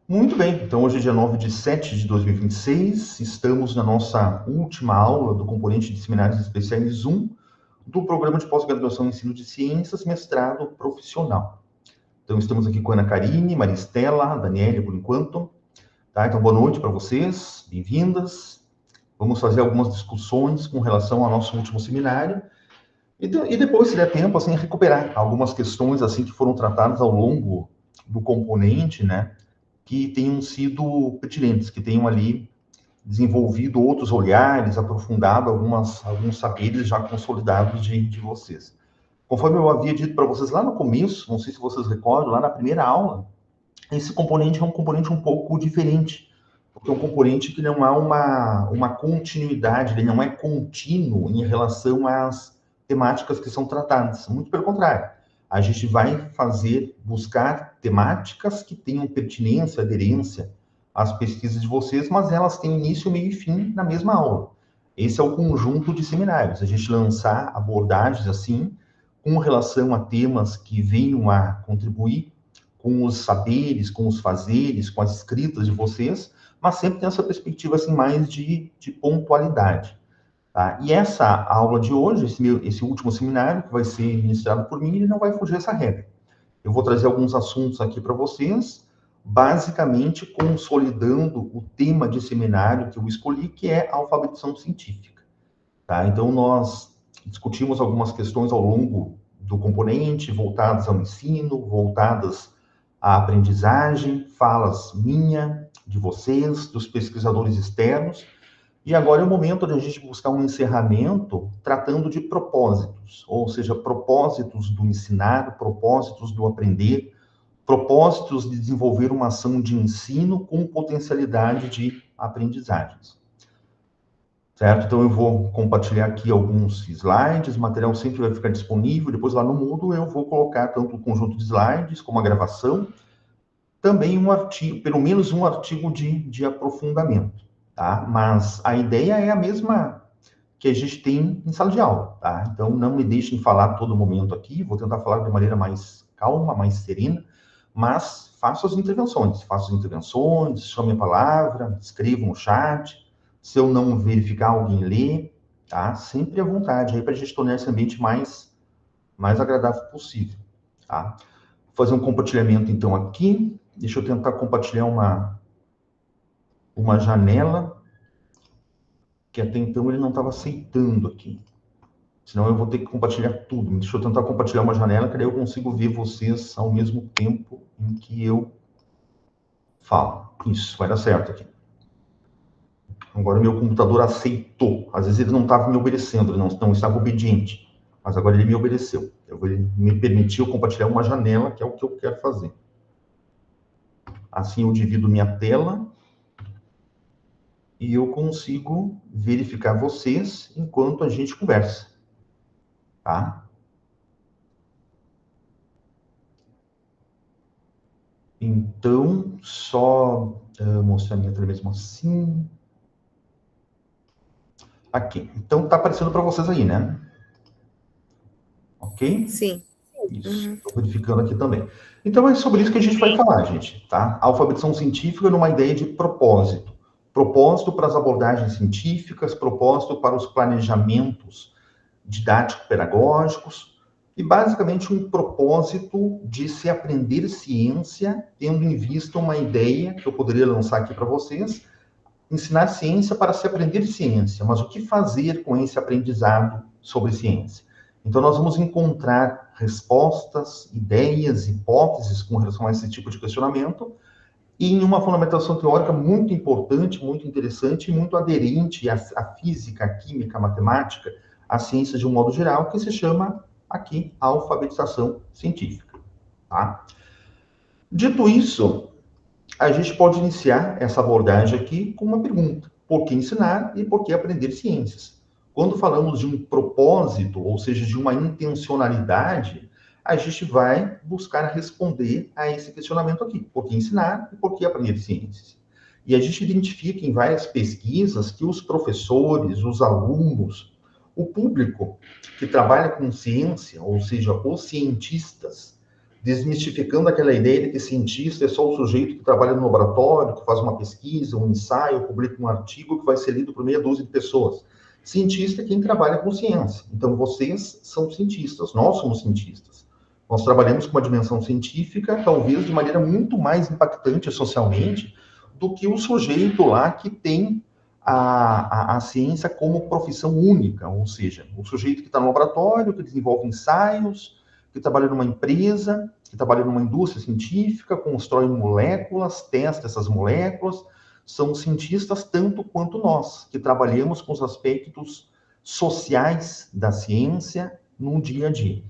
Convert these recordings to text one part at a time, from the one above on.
Muito bem, então hoje é dia 9/7/2026, estamos na nossa última aula do componente de seminários especiais 1 do programa de pós-graduação em ensino de ciências, mestrado profissional. Então estamos aqui com a Ana Karine, Maristela, Daniele por enquanto, tá? Então boa noite para vocês, bem-vindas. Vamos fazer algumas discussões com relação ao nosso último seminário e depois, se der tempo, assim, recuperar algumas questões assim que foram tratadas ao longo do componente, né? Que tenham sido pertinentes, que tenham ali desenvolvido outros olhares, aprofundado alguns saberes já consolidados de vocês. Conforme eu havia dito para vocês lá no começo, não sei se vocês recordam, lá na primeira aula, esse componente é um componente um pouco diferente, porque é um componente que não há uma continuidade, ele não é contínuo em relação às temáticas que são tratadas. Muito pelo contrário, a gente vai buscar temáticas que tenham pertinência, aderência às pesquisas de vocês, mas elas têm início, meio e fim na mesma aula. Esse é o conjunto de seminários, a gente lançar abordagens assim, com relação a temas que venham a contribuir com os saberes, com os fazeres, com as escritas de vocês, mas sempre tem essa perspectiva assim mais de pontualidade. Tá? E essa aula de hoje, esse último seminário que vai ser ministrado por mim, ele não vai fugir dessa regra. Eu vou trazer alguns assuntos aqui para vocês, basicamente consolidando o tema de seminário que eu escolhi, que é a alfabetização científica. Tá? Então, nós discutimos algumas questões ao longo do componente, voltadas ao ensino, voltadas à aprendizagem, falas minha, de vocês, dos pesquisadores externos, e agora é o momento de a gente buscar um encerramento tratando de propósitos, ou seja, propósitos do ensinar, propósitos do aprender, propósitos de desenvolver uma ação de ensino com potencialidade de aprendizagens. Certo? Então eu vou compartilhar aqui alguns slides, o material sempre vai ficar disponível, depois lá no Moodle eu vou colocar tanto o conjunto de slides como a gravação, também um artigo, pelo menos um artigo de aprofundamento, tá? Mas a ideia é a mesma que a gente tem em sala de aula, tá? Então não me deixem falar a todo momento aqui, vou tentar falar de maneira mais calma, mais serena, mas faço as intervenções, chame a palavra, escrevam no chat, se eu não verificar, alguém lê, tá? Sempre à vontade, aí para a gente tornar esse ambiente mais agradável possível, tá? Vou fazer um compartilhamento, então, aqui. Deixa eu tentar compartilhar uma janela, que até então ele não estava aceitando aqui. Senão eu vou ter que compartilhar tudo. Deixa eu tentar compartilhar uma janela, que daí eu consigo ver vocês ao mesmo tempo em que eu falo. Isso, vai dar certo aqui. Agora meu computador aceitou. Às vezes ele não estava me obedecendo, ele não estava obediente. Mas agora ele me obedeceu. Ele me permitiu compartilhar uma janela, que é o que eu quero fazer. Assim eu divido minha tela e eu consigo verificar vocês enquanto a gente conversa. Tá? Então, só mostrar minha tela mesmo assim. Aqui. Então, tá aparecendo para vocês aí, né? Ok? Sim. Isso. Estou verificando aqui também. Então, é sobre isso que a gente vai falar, gente, tá? Alfabetização científica numa ideia de propósito. Propósito para as abordagens científicas, propósito para os planejamentos didático-pedagógicos, e basicamente um propósito de se aprender ciência, tendo em vista uma ideia que eu poderia lançar aqui para vocês: ensinar ciência para se aprender ciência, mas o que fazer com esse aprendizado sobre ciência? Então, nós vamos encontrar respostas, ideias, hipóteses com relação a esse tipo de questionamento, e em uma fundamentação teórica muito importante, muito interessante e muito aderente à física, à química, à matemática, à ciência de um modo geral, que se chama aqui alfabetização científica. Tá? Dito isso, a gente pode iniciar essa abordagem aqui com uma pergunta: por que ensinar e por que aprender ciências? Quando falamos de um propósito, ou seja, de uma intencionalidade, a gente vai buscar responder a esse questionamento aqui: por que ensinar e por que aprender ciências? E a gente identifica em várias pesquisas que os professores, os alunos, o público que trabalha com ciência, ou seja, os cientistas, desmistificando aquela ideia de que cientista é só o sujeito que trabalha no laboratório, que faz uma pesquisa, um ensaio, publica um artigo que vai ser lido por meia dúzia de pessoas. Cientista é quem trabalha com ciência. Então, vocês são cientistas, nós somos cientistas. Nós trabalhamos com uma dimensão científica, talvez de maneira muito mais impactante socialmente, do que o sujeito lá que tem a ciência como profissão única, ou seja, o sujeito que está no laboratório, que desenvolve ensaios, que trabalha numa empresa, que trabalha numa indústria científica, constrói moléculas, testa essas moléculas, são cientistas tanto quanto nós, que trabalhamos com os aspectos sociais da ciência no dia a dia.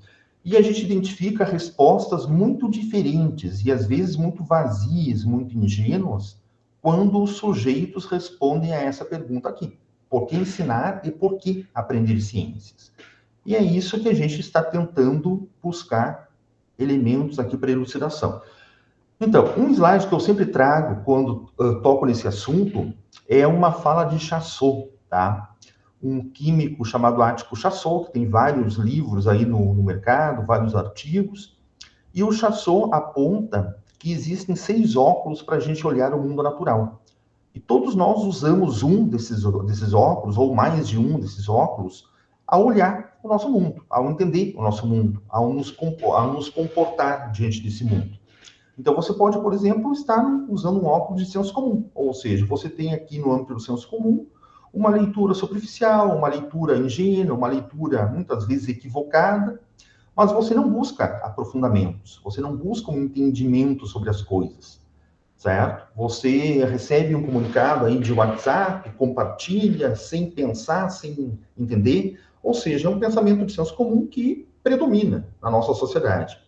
E a gente identifica respostas muito diferentes e às vezes muito vazias, muito ingênuas, quando os sujeitos respondem a essa pergunta aqui. Por que ensinar e por que aprender ciências? E é isso que a gente está tentando buscar elementos aqui para elucidação. Então, um slide que eu sempre trago quando toco nesse assunto é uma fala de Chassot, tá? Um químico chamado Atticus Chassot, que tem vários livros aí no mercado, vários artigos, e o Chassot aponta que existem 6 óculos para a gente olhar o mundo natural. E todos nós usamos um desses óculos, ou mais de um desses óculos, ao olhar o nosso mundo, ao entender o nosso mundo, ao nos comportar diante desse mundo. Então, você pode, por exemplo, estar usando um óculos de senso comum, ou seja, você tem aqui no âmbito do senso comum uma leitura superficial, uma leitura ingênua, uma leitura muitas vezes equivocada, mas você não busca aprofundamentos, você não busca um entendimento sobre as coisas, certo? Você recebe um comunicado aí de WhatsApp, compartilha, sem pensar, sem entender, ou seja, é um pensamento de senso comum que predomina na nossa sociedade.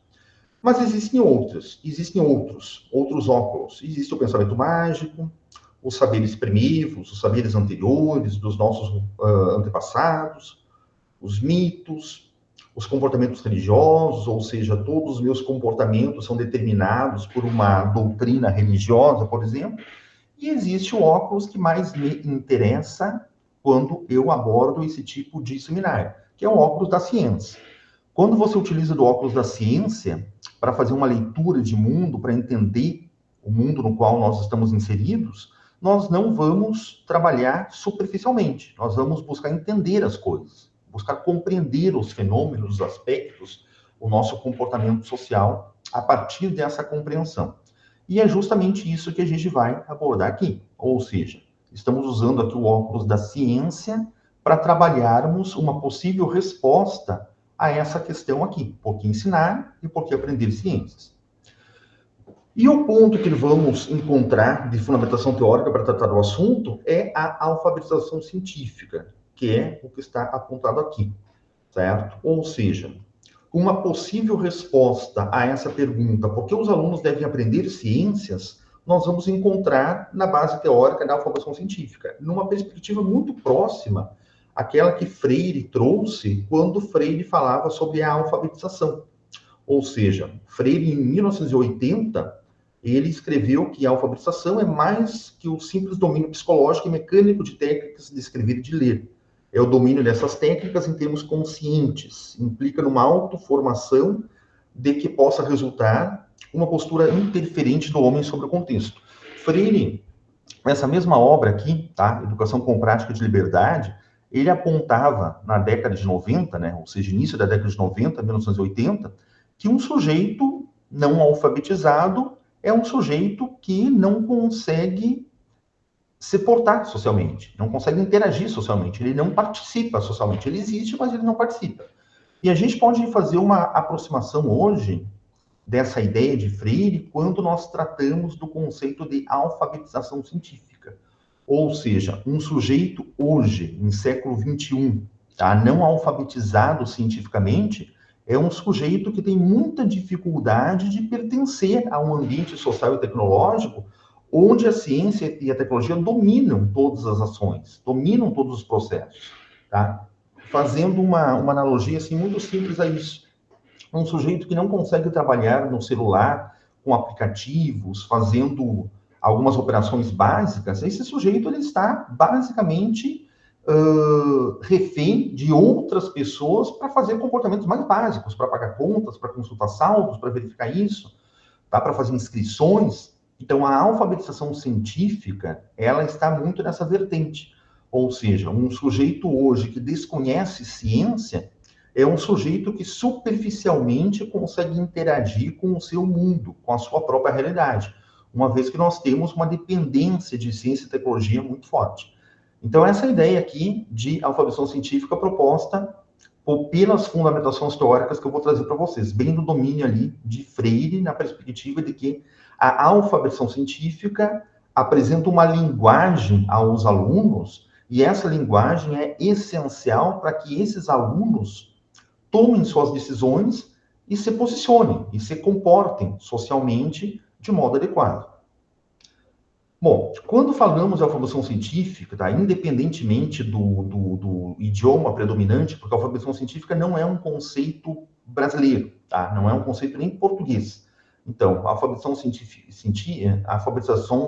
Mas existem outros óculos. Existe o pensamento mágico, os saberes primitivos, os saberes anteriores dos nossos antepassados, os mitos, os comportamentos religiosos, ou seja, todos os meus comportamentos são determinados por uma doutrina religiosa, por exemplo, e existe o óculos que mais me interessa quando eu abordo esse tipo de seminário, que é o óculos da ciência. Quando você utiliza do óculos da ciência para fazer uma leitura de mundo, para entender o mundo no qual nós estamos inseridos, nós não vamos trabalhar superficialmente, nós vamos buscar entender as coisas, buscar compreender os fenômenos, os aspectos, o nosso comportamento social a partir dessa compreensão. E é justamente isso que a gente vai abordar aqui, ou seja, estamos usando aqui o óculos da ciência para trabalharmos uma possível resposta a essa questão aqui, por que ensinar e por que aprender ciências. E o ponto que vamos encontrar de fundamentação teórica para tratar do assunto é a alfabetização científica, que é o que está apontado aqui, certo? Ou seja, uma possível resposta a essa pergunta, por que os alunos devem aprender ciências, nós vamos encontrar na base teórica da alfabetização científica, numa perspectiva muito próxima àquela que Freire trouxe quando Freire falava sobre a alfabetização. Ou seja, Freire, em 1980, ele escreveu que a alfabetização é mais que o simples domínio psicológico e mecânico de técnicas de escrever e de ler. É o domínio dessas técnicas em termos conscientes, implica numa autoformação de que possa resultar uma postura interferente do homem sobre o contexto. Freire, nessa mesma obra aqui, tá? Educação com Prática de Liberdade, ele apontava na década de 90, né, ou seja, início da década de 90, 1980, que um sujeito não alfabetizado é um sujeito que não consegue se portar socialmente, não consegue interagir socialmente, ele não participa socialmente, ele existe, mas ele não participa. E a gente pode fazer uma aproximação hoje dessa ideia de Freire quando nós tratamos do conceito de alfabetização científica. Ou seja, um sujeito hoje, em século XXI, tá, não alfabetizado cientificamente, é um sujeito que tem muita dificuldade de pertencer a um ambiente social e tecnológico onde a ciência e a tecnologia dominam todas as ações, dominam todos os processos, tá? Fazendo uma analogia assim, muito simples a isso. Um sujeito que não consegue trabalhar no celular com aplicativos, fazendo algumas operações básicas, esse sujeito ele está basicamente refém de outras pessoas para fazer comportamentos mais básicos, para pagar contas, para consultar saldos, para verificar isso, tá? Para fazer inscrições. Então, a alfabetização científica, ela está muito nessa vertente. Ou seja, um sujeito hoje que desconhece ciência é um sujeito que superficialmente consegue interagir com o seu mundo, com a sua própria realidade, uma vez que nós temos uma dependência de ciência e tecnologia muito forte. Então, essa ideia aqui de alfabetização científica proposta pelas fundamentações teóricas que eu vou trazer para vocês, bem do domínio ali de Freire, na perspectiva de que a alfabetização científica apresenta uma linguagem aos alunos, e essa linguagem é essencial para que esses alunos tomem suas decisões e se posicionem, e se comportem socialmente de modo adequado. Bom, quando falamos de alfabetização científica, tá, independentemente do idioma predominante, porque a alfabetização científica não é um conceito brasileiro, tá? Não é um conceito nem português. Então, a alfabetização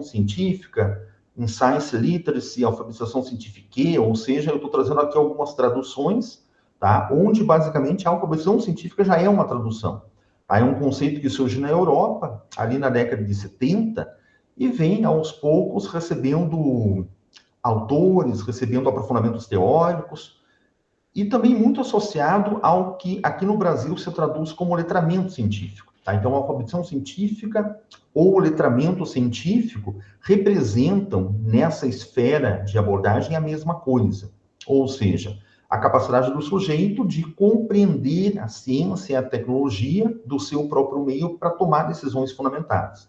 científica em Science Literacy, alfabetização científica, ou seja, eu estou trazendo aqui algumas traduções, tá? Onde basicamente a alfabetização científica já é uma tradução. Tá? É um conceito que surge na Europa, ali na década de 70, e vem, aos poucos, recebendo autores, recebendo aprofundamentos teóricos, e também muito associado ao que aqui no Brasil se traduz como letramento científico. Tá? Então, a alfabetização científica ou o letramento científico representam, nessa esfera de abordagem, a mesma coisa. Ou seja, a capacidade do sujeito de compreender a ciência e a tecnologia do seu próprio meio para tomar decisões fundamentadas.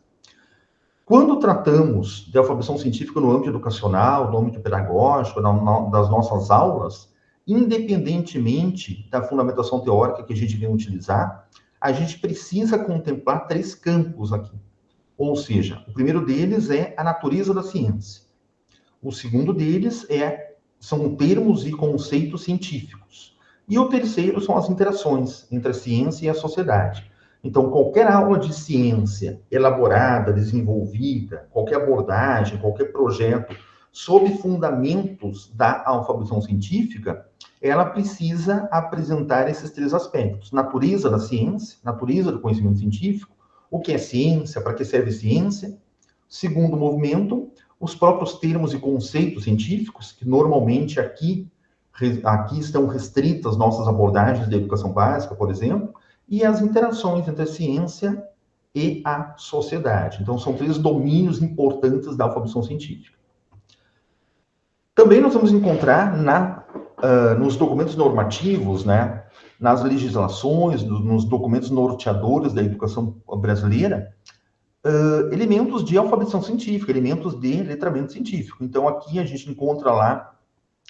Quando tratamos de alfabetização científica no âmbito educacional, no âmbito pedagógico, das nossas aulas, independentemente da fundamentação teórica que a gente vem utilizar, a gente precisa contemplar 3 campos aqui. Ou seja, o primeiro deles é a natureza da ciência. O segundo deles são termos e conceitos científicos. E o terceiro são as interações entre a ciência e a sociedade. Então, qualquer aula de ciência elaborada, desenvolvida, qualquer abordagem, qualquer projeto sob fundamentos da alfabetização científica, ela precisa apresentar esses 3 aspectos: natureza da ciência, natureza do conhecimento científico, o que é ciência, para que serve ciência. Segundo movimento, os próprios termos e conceitos científicos, que normalmente aqui estão restritas nossas abordagens da educação básica, por exemplo, e as interações entre a ciência e a sociedade. Então, são 3 domínios importantes da alfabetização científica. Também nós vamos encontrar nos documentos normativos, né, nas legislações, nos documentos norteadores da educação brasileira, elementos de alfabetização científica, elementos de letramento científico. Então, aqui a gente encontra lá,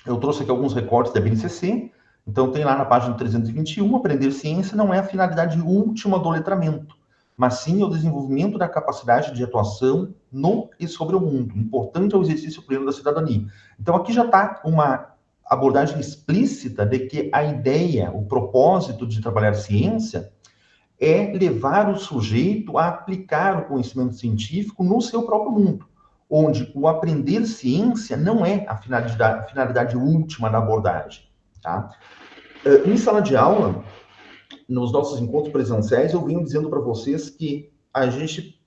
eu trouxe aqui alguns recortes da BNCC. Então, tem lá na página 321, aprender ciência não é a finalidade última do letramento, mas sim o desenvolvimento da capacidade de atuação no e sobre o mundo. Importante é o exercício pleno da cidadania. Então, aqui já está uma abordagem explícita de que a ideia, o propósito de trabalhar ciência é levar o sujeito a aplicar o conhecimento científico no seu próprio mundo, onde o aprender ciência não é a finalidade última da abordagem. Tá? Em sala de aula, nos nossos encontros presenciais, eu venho dizendo para vocês que a gente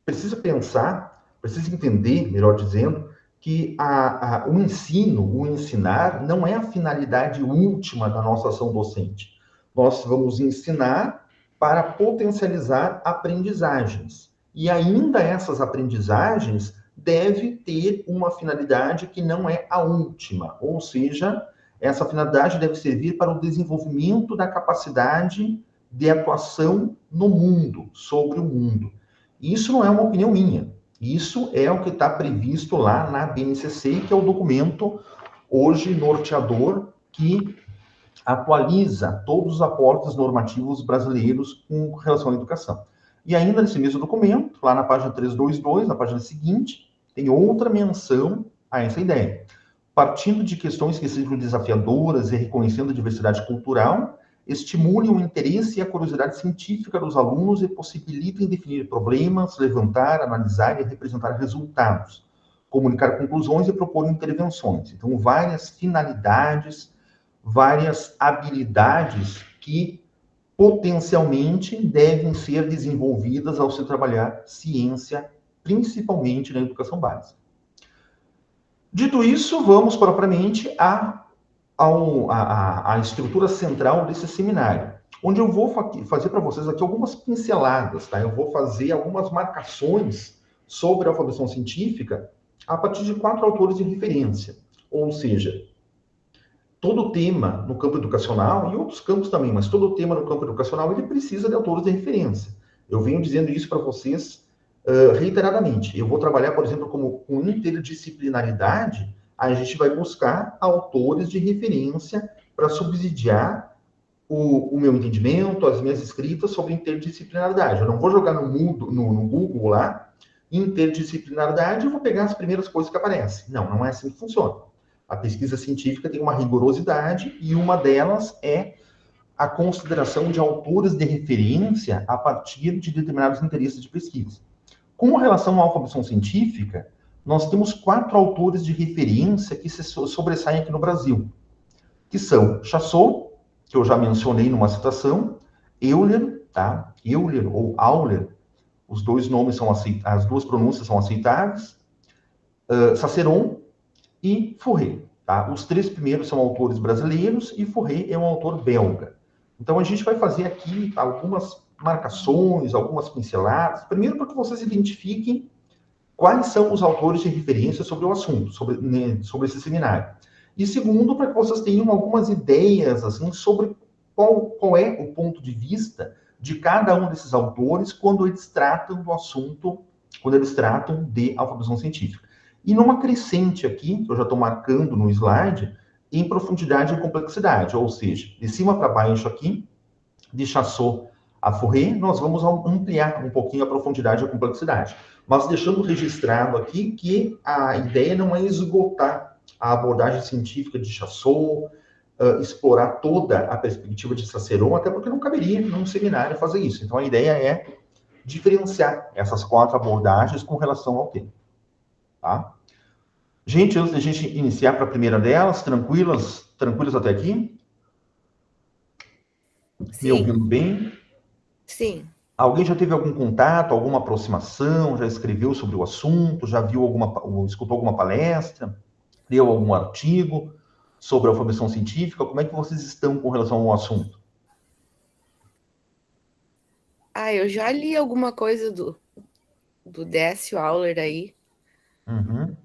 precisa pensar, precisa entender, melhor dizendo, que o ensino, o ensinar, não é a finalidade última da nossa ação docente. Nós vamos ensinar para potencializar aprendizagens. E ainda essas aprendizagens devem ter uma finalidade que não é a última, ou seja, essa finalidade deve servir para o desenvolvimento da capacidade de atuação no mundo, sobre o mundo. Isso não é uma opinião minha. Isso é o que está previsto lá na BNCC, que é o documento hoje norteador que atualiza todos os aportes normativos brasileiros com relação à educação. E ainda nesse mesmo documento, lá na página 322, na página seguinte, tem outra menção a essa ideia. Partindo de questões que sejam desafiadoras e reconhecendo a diversidade cultural, estimulem o interesse e a curiosidade científica dos alunos e possibilitem definir problemas, levantar, analisar e representar resultados. comunicar conclusões e propor intervenções. Então, várias finalidades, várias habilidades que potencialmente devem ser desenvolvidas ao se trabalhar ciência, principalmente na educação básica. Dito isso, vamos propriamente à estrutura central desse seminário, onde eu vou fazer para vocês aqui algumas pinceladas, tá? Eu vou fazer algumas marcações sobre a alfabetização científica a partir de 4 autores de referência, ou seja, todo o tema no campo educacional, e outros campos também, mas todo o tema no campo educacional, ele precisa de autores de referência. Eu venho dizendo isso para vocês reiteradamente. Eu vou trabalhar, por exemplo, com interdisciplinaridade, a gente vai buscar autores de referência para subsidiar o meu entendimento, as minhas escritas sobre interdisciplinaridade. Eu não vou jogar no Google lá, interdisciplinaridade, e vou pegar as primeiras coisas que aparecem. Não é assim que funciona. A pesquisa científica tem uma rigorosidade e uma delas é a consideração de autores de referência a partir de determinados interesses de pesquisa. Com relação à alfabetização científica, nós temos 4 autores de referência que se sobressaem aqui no Brasil, que são Chassot, que eu já mencionei numa citação, Euler, tá? Euler ou Auler, os dois nomes são as duas pronúncias são aceitáveis, Ciceron e Fourier, tá? Os 3 primeiros são autores brasileiros e Fourier é um autor belga. Então a gente vai fazer aqui algumas marcações, algumas pinceladas, primeiro para que vocês identifiquem quais são os autores de referência sobre o assunto, sobre esse seminário. E segundo, para que vocês tenham algumas ideias assim, sobre qual é o ponto de vista de cada um desses autores quando eles tratam do assunto, quando eles tratam de alfabetização científica. E numa crescente aqui, que eu já estou marcando no slide, em profundidade e complexidade, ou seja, de cima para baixo aqui, de Chassot a Fourier, nós vamos ampliar um pouquinho a profundidade e a complexidade. Mas deixando registrado aqui que a ideia não é esgotar a abordagem científica de Chassot, explorar toda a perspectiva de Ciceron, até porque não caberia num seminário fazer isso. Então, a ideia é diferenciar essas 4 abordagens com relação ao tema. Tá? Gente, antes da gente iniciar para a primeira delas, tranquilas até aqui? Sim. Me ouvindo bem? Sim. Alguém já teve algum contato, alguma aproximação, já escreveu sobre o assunto, já viu escutou alguma palestra, leu algum artigo sobre a alfabetização científica? Como é que vocês estão com relação ao assunto? Eu já li alguma coisa do Décio Auler aí. Uhum.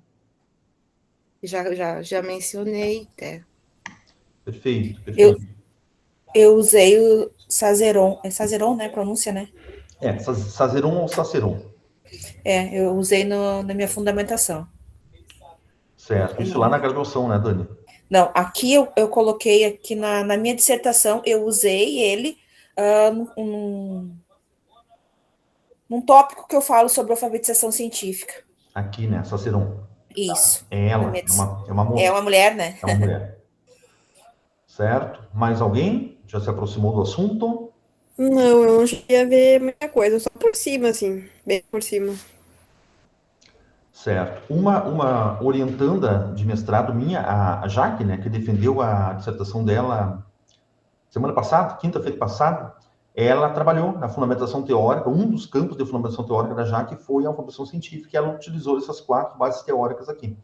Já mencionei até. Perfeito, perfeito. Eu usei o Ciceron. É Ciceron, né? Pronúncia, né? Ciceron ou Ciceron? Eu usei na minha fundamentação. Certo. Isso lá na graduação, né, Dani? Não, aqui eu coloquei aqui na minha dissertação, eu usei ele num tópico que eu falo sobre alfabetização científica. Aqui, né, Ciceron. Isso. É ela, é uma moça. É uma mulher, né? É uma mulher. Certo. Mais alguém? Já se aproximou do assunto? Não, eu não cheguei a ver muita coisa, só por cima, assim, bem por cima. Certo. Uma orientanda de mestrado minha, a Jaque, né, que defendeu a dissertação dela semana passada, quinta-feira passada, ela trabalhou na fundamentação teórica, um dos campos de fundamentação teórica da Jaque foi a alfabetização científica, e ela utilizou essas 4 bases teóricas aqui.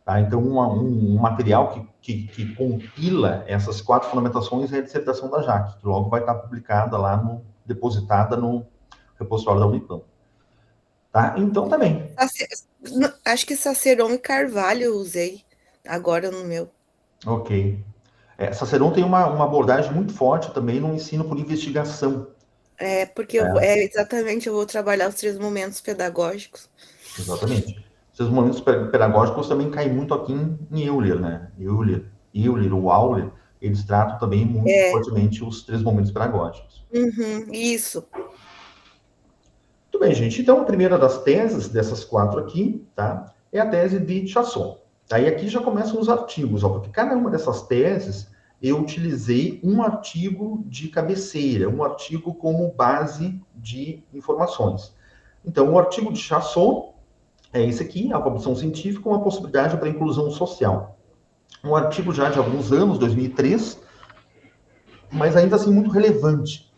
Tá? Então, um material que compila essas 4 fundamentações é a dissertação da Jaque, que logo vai estar publicada lá, depositada no repositório da Unipam. Tá? Então, também. Acho que Ciceron e Carvalho eu usei agora no meu. Ok. Ciceron tem uma abordagem muito forte também no ensino por investigação. Porque exatamente, eu vou trabalhar os 3 momentos pedagógicos. Exatamente. Esses momentos pedagógicos também caem muito aqui em Euler, né? Euler ou Auler, eles tratam também muito fortemente os 3 momentos pedagógicos. Isso. Muito bem, gente. Então, a primeira das teses, dessas 4 aqui, tá? É a tese de Chassot. Aí aqui já começam os artigos, ó, porque cada uma dessas teses eu utilizei um artigo de cabeceira, um artigo como base de informações. Então, o artigo de Chassot, é esse aqui, a alfabetização científica, uma possibilidade para a inclusão social. Um artigo já de alguns anos, 2003, mas ainda assim muito relevante.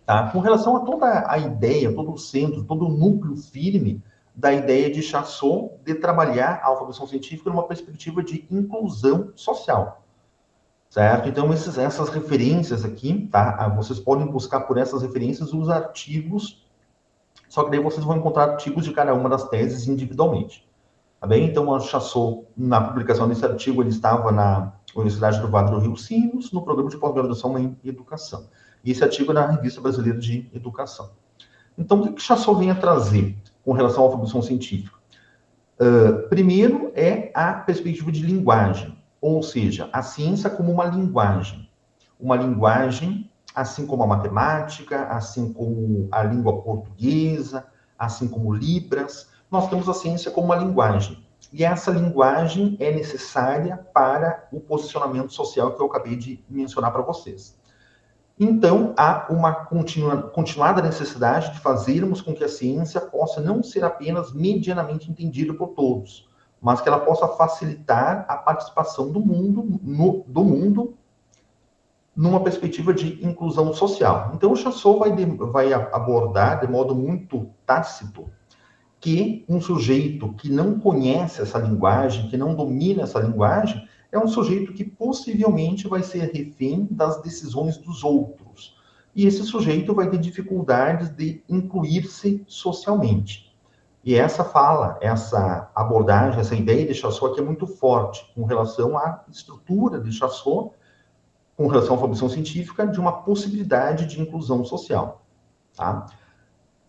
Tá? Com relação a toda a ideia, todo o centro, todo o núcleo firme da ideia de Chassot de trabalhar a alfabetização científica numa perspectiva de inclusão social, certo? Então, essas referências aqui, tá? Vocês podem buscar por essas referências os artigos, só que daí vocês vão encontrar artigos de cada uma das teses individualmente, tá bem? Então, a Chassot, na publicação desse artigo, ele estava na Universidade do Vale do Rio Sinos, no programa de pós-graduação em educação. E esse artigo é na Revista Brasileira de Educação. Então, o que Chassot vem a trazer com relação à alfabetização científica? Primeiro é a perspectiva de linguagem, ou seja, a ciência como uma linguagem, assim como a matemática, assim como a língua portuguesa, assim como Libras, nós temos a ciência como uma linguagem. E essa linguagem é necessária para o posicionamento social que eu acabei de mencionar para vocês. Então, há uma continuada necessidade de fazermos com que a ciência possa não ser apenas medianamente entendida por todos, mas que ela possa facilitar a participação do mundo numa perspectiva de inclusão social. Então, o Chassot vai abordar de modo muito tácito que um sujeito que não conhece essa linguagem, que não domina essa linguagem, é um sujeito que possivelmente vai ser refém das decisões dos outros. E esse sujeito vai ter dificuldades de incluir-se socialmente. E essa fala, essa abordagem, essa ideia de Chassot aqui é muito forte com relação à estrutura de Chassot, com relação à alfabetização científica, de uma possibilidade de inclusão social. Tá?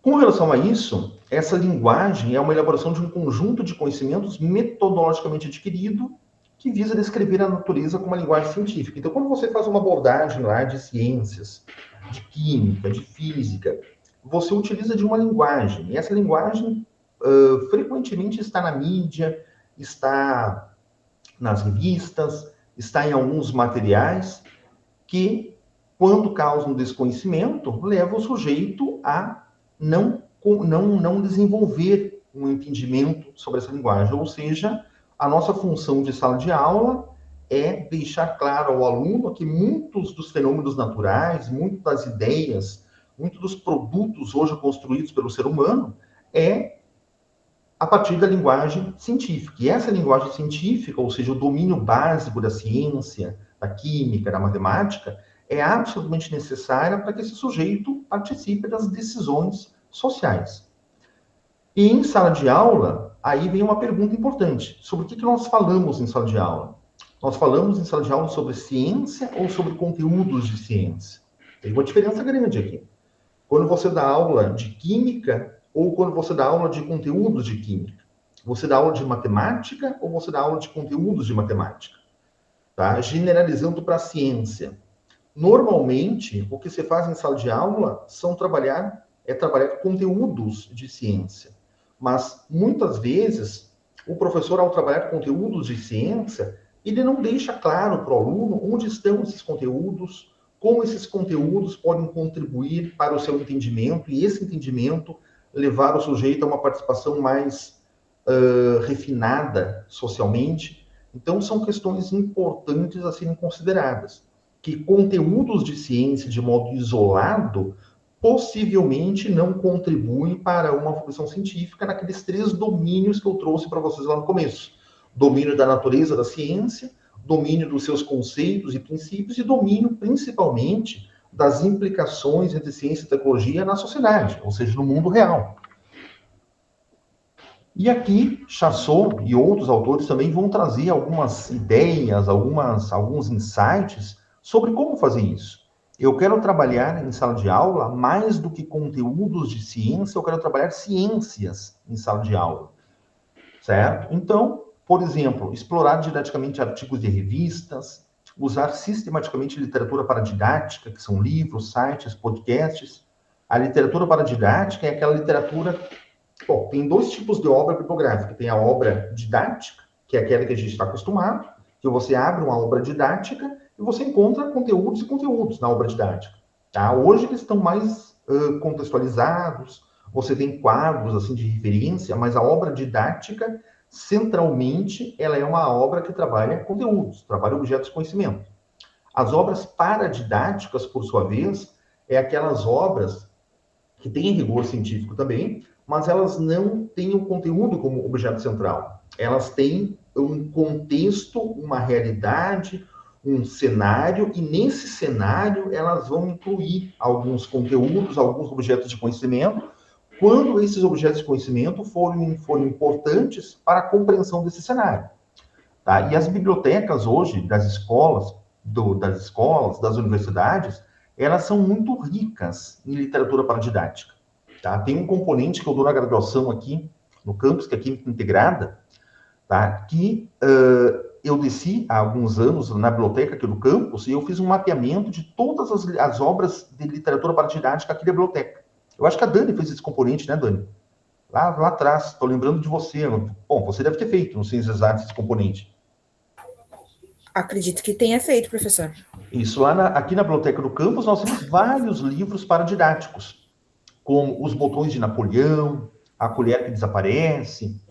Com relação a isso, essa linguagem é uma elaboração de um conjunto de conhecimentos metodologicamente adquirido que visa descrever a natureza com uma linguagem científica. Então, quando você faz uma abordagem lá de ciências, de química, de física, você utiliza de uma linguagem. E essa linguagem frequentemente está na mídia, está nas revistas, está em alguns materiais que, quando causam desconhecimento, leva o sujeito a não desenvolver um entendimento sobre essa linguagem. Ou seja, a nossa função de sala de aula é deixar claro ao aluno que muitos dos fenômenos naturais, muitas das ideias, muitos dos produtos hoje construídos pelo ser humano é a partir da linguagem científica. E essa linguagem científica, ou seja, o domínio básico da ciência, da química, da matemática, é absolutamente necessária para que esse sujeito participe das decisões sociais. E em sala de aula, aí vem uma pergunta importante. Sobre o que nós falamos em sala de aula? Nós falamos em sala de aula sobre ciência ou sobre conteúdos de ciência? Tem uma diferença grande aqui. Quando você dá aula de química ou quando você dá aula de conteúdos de química? Você dá aula de matemática ou você dá aula de conteúdos de matemática? Tá? Generalizando para a ciência. Normalmente, o que se faz em sala de aula é trabalhar conteúdos de ciência. Mas, muitas vezes, o professor, ao trabalhar conteúdos de ciência, ele não deixa claro para o aluno onde estão esses conteúdos, como esses conteúdos podem contribuir para o seu entendimento, e esse entendimento levar o sujeito a uma participação mais refinada socialmente. Então, são questões importantes a serem consideradas. Que conteúdos de ciência, de modo isolado, possivelmente não contribuem para uma alfabetização científica naqueles 3 domínios que eu trouxe para vocês lá no começo. Domínio da natureza da ciência, domínio dos seus conceitos e princípios e domínio, principalmente, das implicações entre ciência e tecnologia na sociedade, ou seja, no mundo real. E aqui, Chassot e outros autores também vão trazer algumas ideias, alguns insights sobre como fazer isso. Eu quero trabalhar em sala de aula mais do que conteúdos de ciência, eu quero trabalhar ciências em sala de aula, certo? Então, por exemplo, explorar didaticamente artigos de revistas, usar sistematicamente literatura paradidática, que são livros, sites, podcasts. A literatura paradidática é aquela literatura... Bom, tem 2 tipos de obra bibliográfica. Tem a obra didática, que é aquela que a gente está acostumado, que você abre uma obra didática e você encontra conteúdos e conteúdos na obra didática. Tá? Hoje eles estão mais contextualizados, você tem quadros assim de referência, mas a obra didática, centralmente, ela é uma obra que trabalha conteúdos, trabalha objetos de conhecimento. As obras paradidáticas, por sua vez, é aquelas obras que têm rigor científico também, mas elas não têm o conteúdo como objeto central. Elas têm um contexto, uma realidade, um cenário, e nesse cenário elas vão incluir alguns conteúdos, alguns objetos de conhecimento, quando esses objetos de conhecimento forem importantes para a compreensão desse cenário. Tá? E as bibliotecas hoje, das escolas, das universidades, elas são muito ricas em literatura paradidática. Tá? Tem um componente que eu dou na graduação aqui, no campus, que é a Química Integrada, tá? Que eu desci há alguns anos na biblioteca aqui do campus e eu fiz um mapeamento de todas as obras de literatura paradidática aqui da biblioteca. Eu acho que a Dani fez esse componente, né, Dani? Lá atrás, estou lembrando de você. Bom, você deve ter feito no Ciências Exatas esse componente. Acredito que tenha feito, professor. Isso, aqui na biblioteca do campus nós temos vários livros paradidáticos, como Os Botões de Napoleão, A Colher que Desaparece,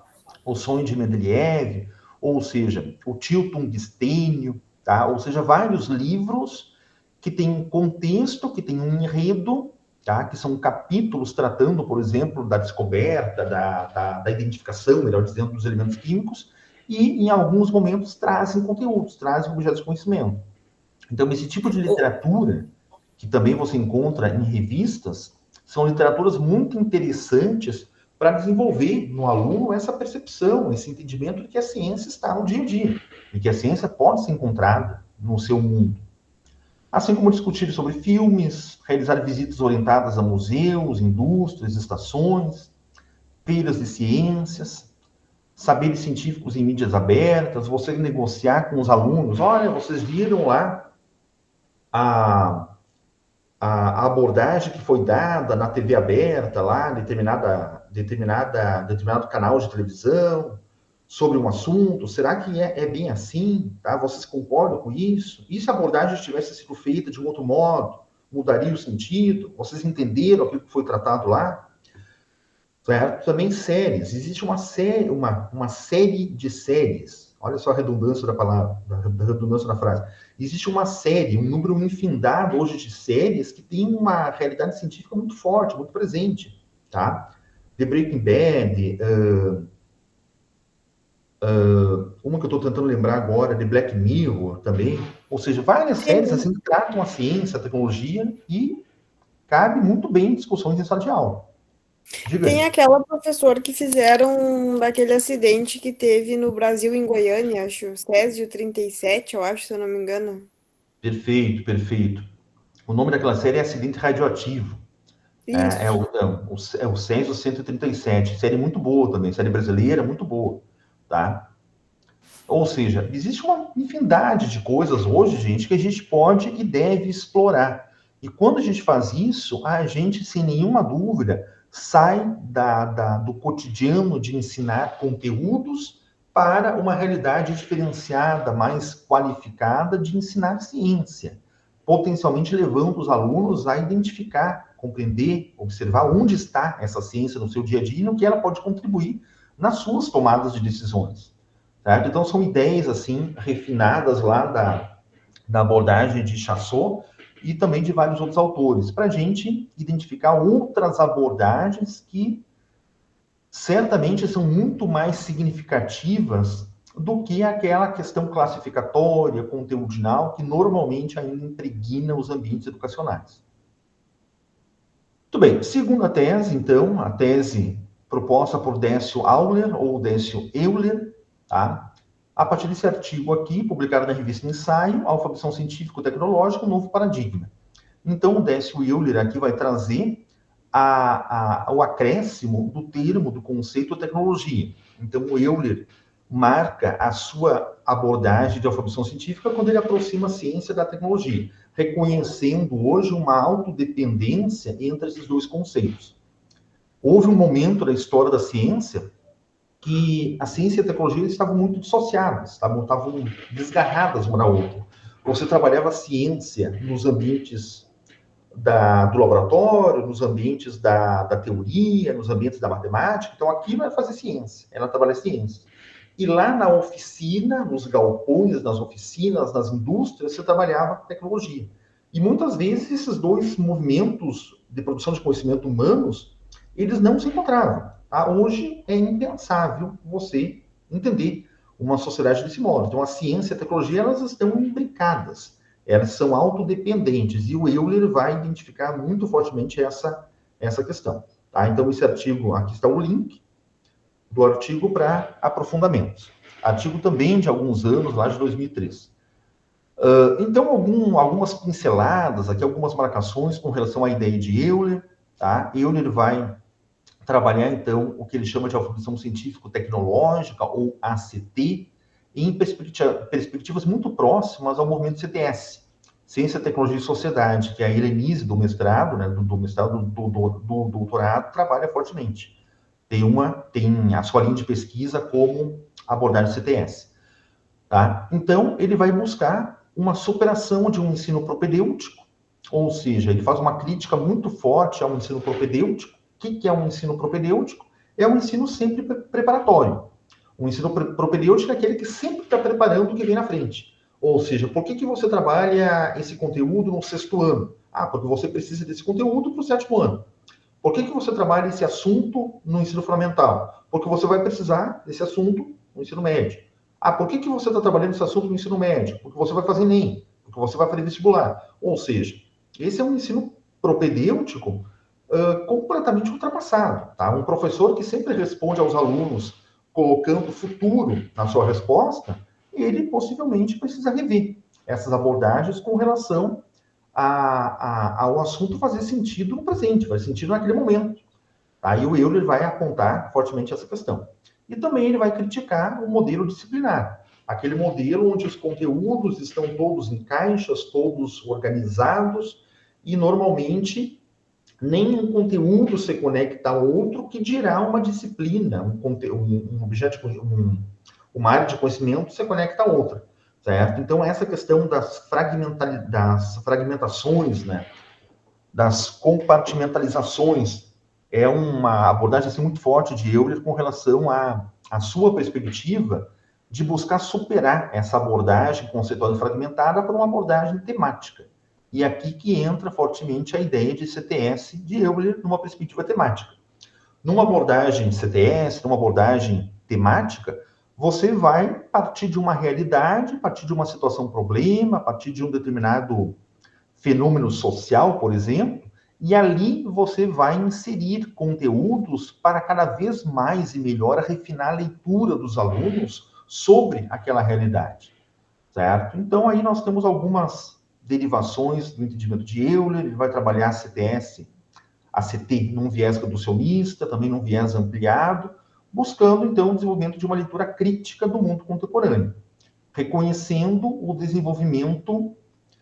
O Sonho de Mendeleev, ou seja, O Tio Tungstênio, tá? Ou seja, vários livros que têm um contexto, que têm um enredo, tá? Que são capítulos tratando, por exemplo, da descoberta, da identificação, melhor dizendo, dos elementos químicos, e em alguns momentos trazem conteúdos, trazem objetos de conhecimento. Então, esse tipo de literatura, que também você encontra em revistas, são literaturas muito interessantes para desenvolver no aluno essa percepção, esse entendimento de que a ciência está no dia a dia, e que a ciência pode ser encontrada no seu mundo. Assim como discutir sobre filmes, realizar visitas orientadas a museus, indústrias, estações, feiras de ciências, saberes científicos em mídias abertas, você negociar com os alunos, olha, vocês viram lá a abordagem que foi dada na TV aberta, lá, determinado canal de televisão, sobre um assunto, será que é bem assim? Tá? Vocês concordam com isso? E se a abordagem tivesse sido feita de um outro modo, mudaria o sentido? Vocês entenderam aquilo que foi tratado lá? Certo? Também séries. Existe uma série de séries. Olha só a redundância da palavra, a redundância da frase. Existe uma série, um número infindado hoje de séries que tem uma realidade científica muito forte, muito presente, tá? The Breaking Bad, uma que eu estou tentando lembrar agora, The Black Mirror também. Ou seja, várias séries assim que tratam a ciência, a tecnologia e cabe muito bem em discussões em sala de aula. Diga Tem aí. aquela professora que fizeram daquele acidente que teve no Brasil, em Goiânia, acho, Césio 37, eu acho, se eu não me engano. Perfeito, perfeito. O nome daquela série é Acidente Radioativo. Isso. É o Césio 137. Série muito boa também, série brasileira muito boa, tá? Ou seja, existe uma infinidade de coisas hoje, gente, que a gente pode e deve explorar. E quando a gente faz isso, a gente, sem nenhuma dúvida, sai do cotidiano de ensinar conteúdos para uma realidade diferenciada, mais qualificada de ensinar ciência, potencialmente levando os alunos a identificar, compreender, observar onde está essa ciência no seu dia a dia e no que ela pode contribuir nas suas tomadas de decisões. Certo? Então, são ideias, assim, refinadas lá da abordagem de Chassot e também de vários outros autores, para a gente identificar outras abordagens que certamente são muito mais significativas do que aquela questão classificatória, conteudinal, que normalmente ainda impregna os ambientes educacionais. Muito bem, segunda tese, então, a tese proposta por Décio Auler, ou Décio Euler, tá? A partir desse artigo aqui, publicado na revista Ensaio, Alfabetização Científico-Tecnológica, um novo paradigma. Então, o Décio Euler aqui vai trazer o acréscimo do termo, do conceito tecnologia. Então, o Euler marca a sua abordagem de alfabetização científica quando ele aproxima a ciência da tecnologia, reconhecendo hoje uma autodependência entre esses dois conceitos. Houve um momento da história da ciência que a ciência e a tecnologia estavam muito dissociadas, estavam desgarradas uma da outra. Você trabalhava a ciência nos ambientes do laboratório, nos ambientes da teoria, nos ambientes da matemática. Então, aqui não é fazer ciência, ela trabalha ciência. E lá na oficina, nos galpões, nas oficinas, nas indústrias, você trabalhava tecnologia. E muitas vezes esses dois movimentos de produção de conhecimento humanos, eles não se encontravam. Tá? Hoje é impensável você entender uma sociedade desse modo. Então, a ciência e a tecnologia, elas estão imbricadas, elas são autodependentes, e o Euler vai identificar muito fortemente essa questão. Tá? Então, esse artigo, aqui está o link do artigo para aprofundamentos. Artigo também de alguns anos, lá de 2003. Então, algumas pinceladas, aqui algumas marcações com relação à ideia de Euler. Tá? Euler vai trabalhar, então, o que ele chama de alfabetização científico-tecnológica, ou ACT, em perspectivas muito próximas ao movimento CTS, Ciência, Tecnologia e Sociedade, que a Helenise, do mestrado, né, do doutorado, trabalha fortemente. Tem a sua linha de pesquisa como abordagem CTS. Tá? Então, ele vai buscar uma superação de um ensino propedêutico, ou seja, ele faz uma crítica muito forte ao ensino propedêutico. O que é um ensino propedêutico? É um ensino sempre preparatório. O ensino propedêutico é aquele que sempre está preparando o que vem na frente. Ou seja, por que você trabalha esse conteúdo no 6º ano? Porque você precisa desse conteúdo para o 7º ano. Por que você trabalha esse assunto no ensino fundamental? Porque você vai precisar desse assunto no ensino médio. Por que você está trabalhando esse assunto no ensino médio? Porque você vai fazer ENEM, porque você vai fazer vestibular. Ou seja, esse é um ensino propedêutico completamente ultrapassado. Tá? Um professor que sempre responde aos alunos colocando o futuro na sua resposta, ele possivelmente precisa rever essas abordagens com relação ao assunto fazer sentido no presente, fazer sentido naquele momento. Aí o Euler vai apontar fortemente essa questão. E também ele vai criticar o modelo disciplinar, aquele modelo onde os conteúdos estão todos em caixas, todos organizados, e normalmente nenhum conteúdo se conecta a outro, que dirá uma disciplina, uma área de conhecimento se conecta a outra. Certo? Então, essa questão das fragmentações, né, das compartimentalizações, é uma abordagem assim, muito forte de Euler com relação à sua perspectiva de buscar superar essa abordagem conceitual e fragmentada por uma abordagem temática. E aqui que entra fortemente a ideia de CTS de Euler numa perspectiva temática. Numa abordagem CTS, numa abordagem temática, você vai partir de uma realidade, partir de uma situação problema, a partir de um determinado fenômeno social, por exemplo, e ali você vai inserir conteúdos para cada vez mais e melhor refinar a leitura dos alunos sobre aquela realidade, certo? Então, aí nós temos algumas derivações do entendimento de Euler. Ele vai trabalhar a CTS, a CT, num viés reducionista, também num viés ampliado, buscando, então, o desenvolvimento de uma leitura crítica do mundo contemporâneo, reconhecendo o desenvolvimento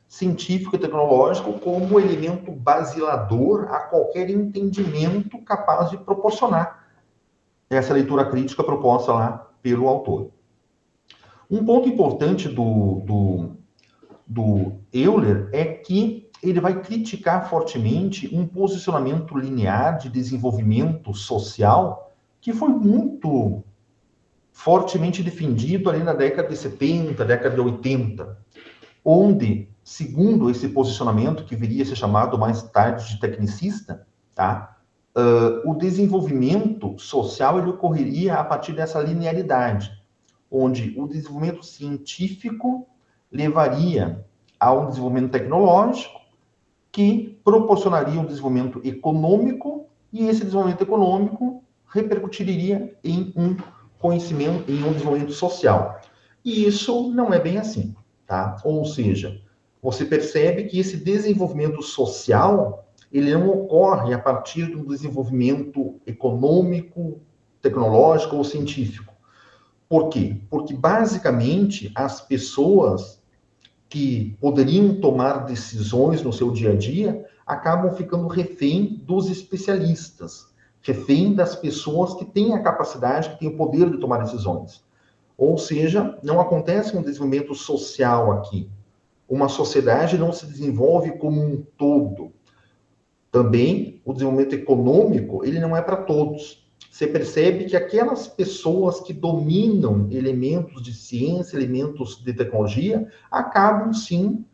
científico e tecnológico como elemento basilador a qualquer entendimento capaz de proporcionar essa leitura crítica proposta lá pelo autor. Um ponto importante do Euler é que ele vai criticar fortemente um posicionamento linear de desenvolvimento social que foi muito fortemente defendido ali na década de 70, década de 80, onde, segundo esse posicionamento, que viria a ser chamado mais tarde de tecnicista, tá? O desenvolvimento social ele ocorreria a partir dessa linearidade, onde o desenvolvimento científico levaria ao desenvolvimento tecnológico, que proporcionaria um desenvolvimento econômico, e esse desenvolvimento econômico repercutiria em um conhecimento, em um desenvolvimento social. E isso não é bem assim, tá? Ou seja, você percebe que esse desenvolvimento social, ele não ocorre a partir de um desenvolvimento econômico, tecnológico ou científico. Por quê? Porque, basicamente, as pessoas que poderiam tomar decisões no seu dia a dia acabam ficando refém dos especialistas, refém das pessoas que têm a capacidade, que têm o poder de tomar decisões. Ou seja, não acontece um desenvolvimento social aqui. Uma sociedade não se desenvolve como um todo. Também, o desenvolvimento econômico, ele não é para todos. Você percebe que aquelas pessoas que dominam elementos de ciência, elementos de tecnologia, acabam, sim,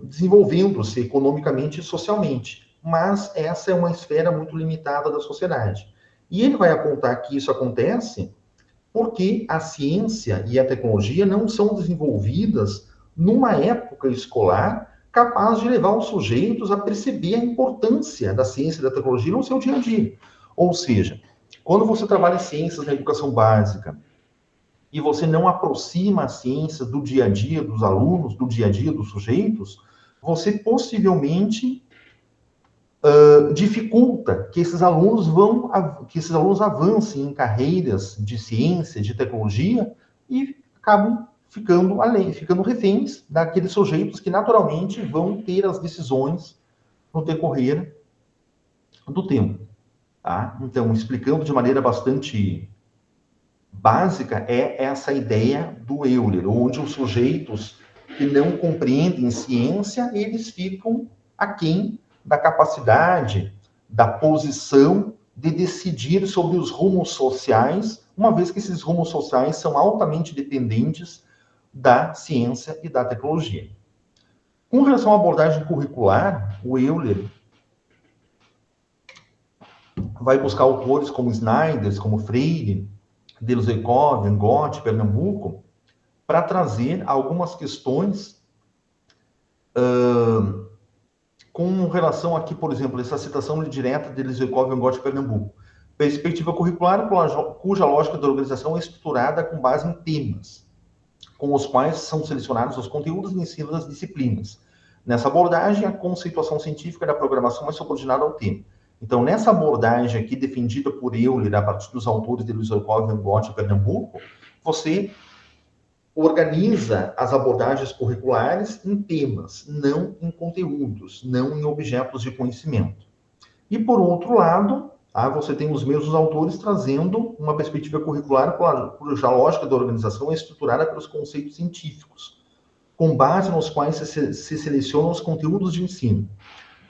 desenvolvendo-se economicamente e socialmente. Mas essa é uma esfera muito limitada da sociedade. E ele vai apontar que isso acontece porque a ciência e a tecnologia não são desenvolvidas numa época escolar capaz de levar os sujeitos a perceber a importância da ciência e da tecnologia no seu dia a dia. Ou seja, quando você trabalha em ciências na educação básica e você não aproxima a ciência do dia a dia dos alunos, do dia a dia dos sujeitos, você possivelmente dificulta que esses alunos avancem em carreiras de ciência, de tecnologia e acabam ficando reféns daqueles sujeitos que naturalmente vão ter as decisões no decorrer do tempo. Tá? Então, explicando de maneira bastante básica, é essa ideia do Euler, onde os sujeitos que não compreendem ciência, eles ficam aquém da capacidade, da posição de decidir sobre os rumos sociais, uma vez que esses rumos sociais são altamente dependentes da ciência e da tecnologia. Com relação à abordagem curricular, o Euler vai buscar autores como Snyder, como Freire, Deleuze-Koff, Angot, Pernambuco, para trazer algumas questões com relação aqui, por exemplo, essa citação direta de Deleuze-Koff, Angot, Pernambuco. Perspectiva curricular cuja lógica da organização é estruturada com base em temas, com os quais são selecionados os conteúdos de ensino das disciplinas. Nessa abordagem, a conceituação científica da programação é subordinada ao tema. Então, nessa abordagem aqui, defendida por Euler, a partir dos autores de Deleuze-Koff, Angot e Pernambuco, você organiza as abordagens curriculares em temas, não em conteúdos, não em objetos de conhecimento. E, por outro lado, você tem os mesmos autores trazendo uma perspectiva curricular cuja lógica da organização é estruturada pelos conceitos científicos, com base nos quais se selecionam os conteúdos de ensino.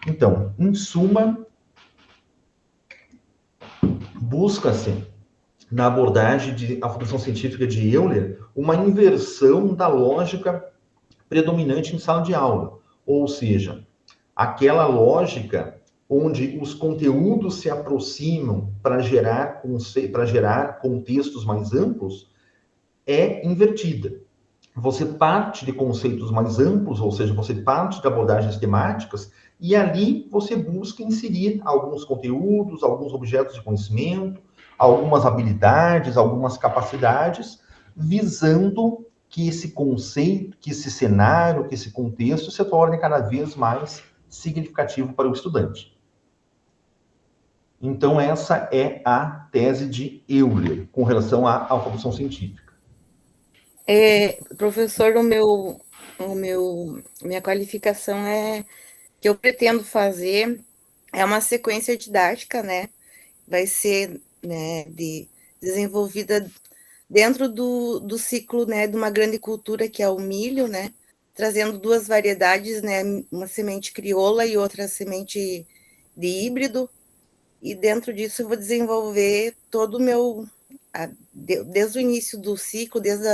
Então, em suma, busca-se, na abordagem de alfabetização científica de Euler, uma inversão da lógica predominante em sala de aula. Ou seja, aquela lógica onde os conteúdos se aproximam para gerar contextos mais amplos, é invertida. Você parte de conceitos mais amplos, ou seja, você parte de abordagens temáticas, e ali você busca inserir alguns conteúdos, alguns objetos de conhecimento, algumas habilidades, algumas capacidades, visando que esse conceito, que esse cenário, que esse contexto se torne cada vez mais significativo para o estudante. Então, essa é a tese de Euler, com relação à alfabetização científica. Professor, minha qualificação que eu pretendo fazer é uma sequência didática, né? Vai ser, né, desenvolvida dentro do ciclo, né, de uma grande cultura que é o milho, né? Trazendo duas variedades, né? Uma semente crioula e outra semente de híbrido. E dentro disso eu vou desenvolver todo o meu, desde o início do ciclo, desde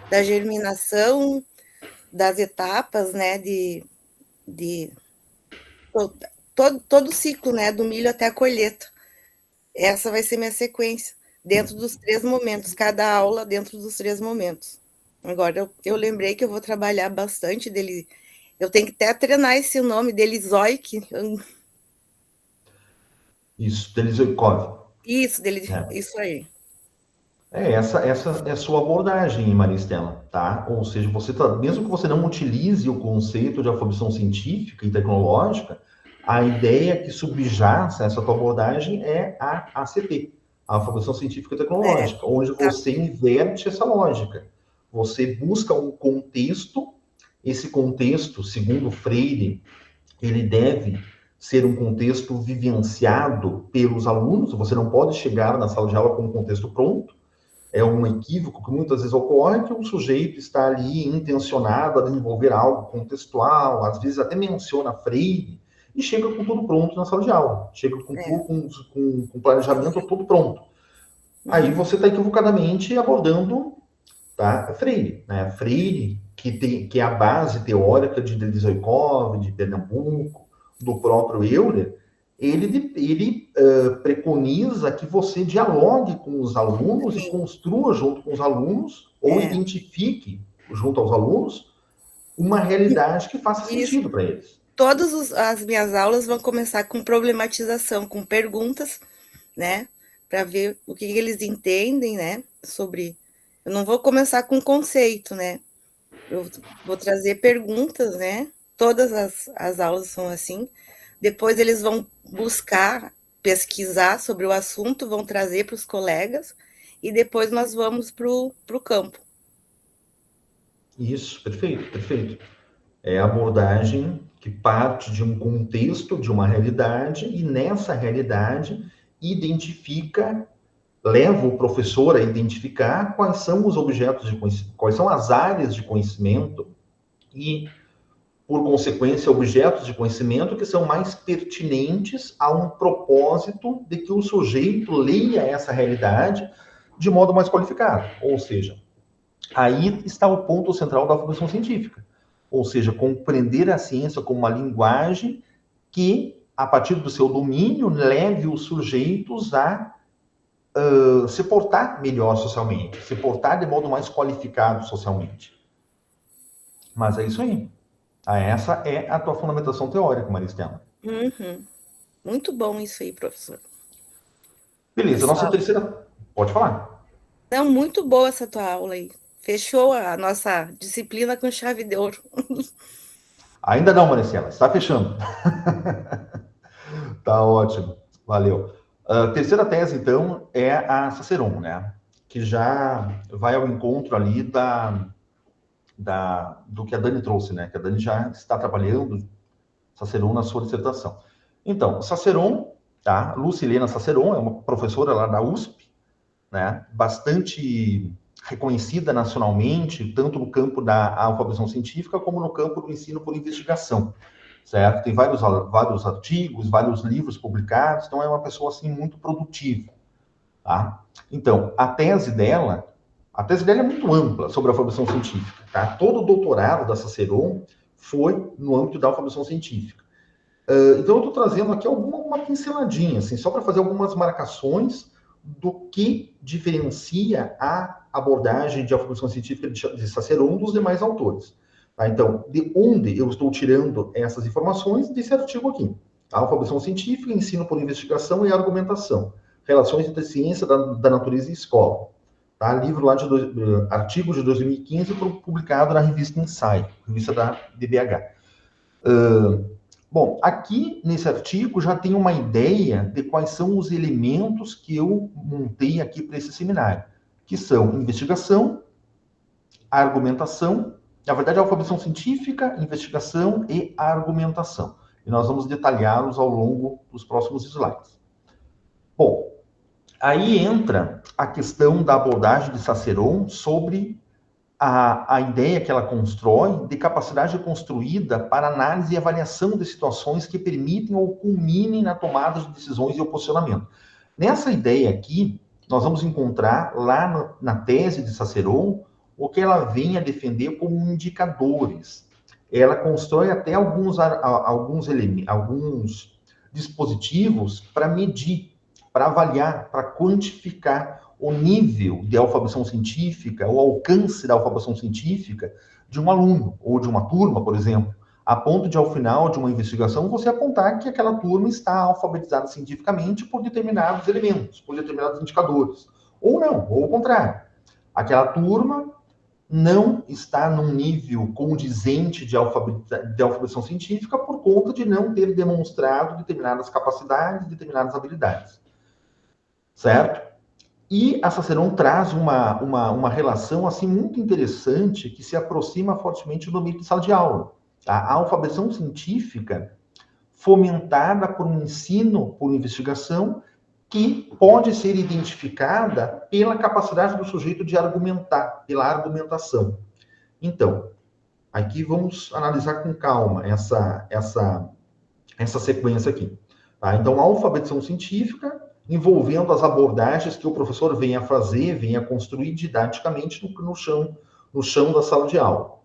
da germinação, das etapas, né, todo o ciclo, né, do milho até a colheita. Essa vai ser minha sequência, dentro dos 3 momentos, cada aula dentro dos 3 momentos. Agora, eu lembrei que eu vou trabalhar bastante dele, eu tenho que até treinar esse nome dele, Zoic. Isso, Deleuze-Koff. Isso aí. Essa é a sua abordagem, Maria Estela, tá? Ou seja, mesmo que você não utilize o conceito de alfabetização científica e tecnológica, a ideia que subjaz essa tua abordagem é a ACT, a alfabetização científica e tecnológica, onde você inverte essa lógica. Você busca um contexto, esse contexto, segundo Freire, ele deve ser um contexto vivenciado pelos alunos, você não pode chegar na sala de aula com um contexto pronto. É um equívoco que muitas vezes ocorre, que o sujeito está ali intencionado a desenvolver algo contextual, às vezes até menciona Freire, e chega com tudo pronto na sala de aula. Chega com tudo, com o planejamento tudo pronto. Aí você está equivocadamente abordando, tá, Freire, né? Freire, que é a base teórica de Denisoikov, de Pernambuco, do próprio Euler, ele preconiza que você dialogue com os alunos e construa junto com os alunos, ou identifique junto aos alunos, uma realidade que faça sentido para eles. Todas as minhas aulas vão começar com problematização, com perguntas, né? Para ver o que eles entendem, né? Sobre. Eu não vou começar com conceito, né? Eu vou trazer perguntas, né? Todas as aulas são assim. Depois eles vão buscar, pesquisar sobre o assunto, vão trazer para os colegas, e depois nós vamos para o campo. Isso, perfeito, perfeito. É a abordagem que parte de um contexto, de uma realidade, e nessa realidade identifica, leva o professor a identificar quais são os objetos de conhecimento, quais são as áreas de conhecimento e, por consequência, objetos de conhecimento que são mais pertinentes a um propósito de que o sujeito leia essa realidade de modo mais qualificado. Ou seja, aí está o ponto central da formação científica. Ou seja, compreender a ciência como uma linguagem que, a partir do seu domínio, leve os sujeitos a se portar melhor socialmente, se portar de modo mais qualificado socialmente. Mas é isso aí. Essa é a tua fundamentação teórica, Maristela. Muito bom isso aí, professor. Beleza, nossa terceira... Pode falar. Não, muito boa essa tua aula aí. Fechou a nossa disciplina com chave de ouro. Ainda não, Maristela, está fechando. Tá ótimo, valeu. A terceira tese, então, é a Ciceron, né? Que já vai ao encontro ali do que a Dani trouxe, né? Que a Dani já está trabalhando Ciceron na sua dissertação. Então, Ciceron, tá? Lucilena Ciceron é uma professora lá da USP, né? Bastante reconhecida nacionalmente, tanto no campo da alfabetização científica, como no campo do ensino por investigação, certo? Tem vários artigos, vários livros publicados, então é uma pessoa, assim, muito produtiva, tá? Então, a tese dela é muito ampla sobre a alfabetização científica, tá? Todo o doutorado da Ciceron foi no âmbito da alfabetização científica. Então, eu estou trazendo aqui uma pinceladinha, assim, só para fazer algumas marcações do que diferencia a abordagem de alfabetização científica de Ciceron dos demais autores. Tá? Então, de onde eu estou tirando essas informações? Desse artigo aqui. A alfabetização científica, ensino por investigação e argumentação. Relações entre ciência da natureza e escola. Tá? Livro lá artigo de 2015, publicado na revista Ensaio, revista da DBH. Bom, aqui nesse artigo já tem uma ideia de quais são os elementos que eu montei aqui para esse seminário, que são investigação, argumentação, na verdade, alfabetização científica, investigação e argumentação. E nós vamos detalhá-los ao longo dos próximos slides. Bom, aí entra a questão da abordagem de Ciceron sobre a ideia que ela constrói de capacidade construída para análise e avaliação de situações que permitem ou culminem na tomada de decisões e o posicionamento. Nessa ideia aqui, nós vamos encontrar lá na tese de Ciceron o que ela vem a defender como indicadores. Ela constrói até alguns dispositivos para medir, para avaliar, para quantificar o nível de alfabetização científica, o alcance da alfabetização científica de um aluno, ou de uma turma, por exemplo, a ponto de, ao final de uma investigação, você apontar que aquela turma está alfabetizada cientificamente por determinados elementos, por determinados indicadores. Ou não, ou ao contrário. Aquela turma não está num nível condizente de alfabetização científica por conta de não ter demonstrado determinadas capacidades, determinadas habilidades. Certo? E a Ciceron traz uma relação assim muito interessante que se aproxima fortemente do ambiente de sala de aula. A alfabetização científica fomentada por um ensino por investigação que pode ser identificada pela capacidade do sujeito de argumentar, pela argumentação. Então, aqui vamos analisar com calma essa essa sequência aqui. Tá? Então, a alfabetização científica, envolvendo as abordagens que o professor vem a fazer, vem a construir didaticamente no chão da sala de aula.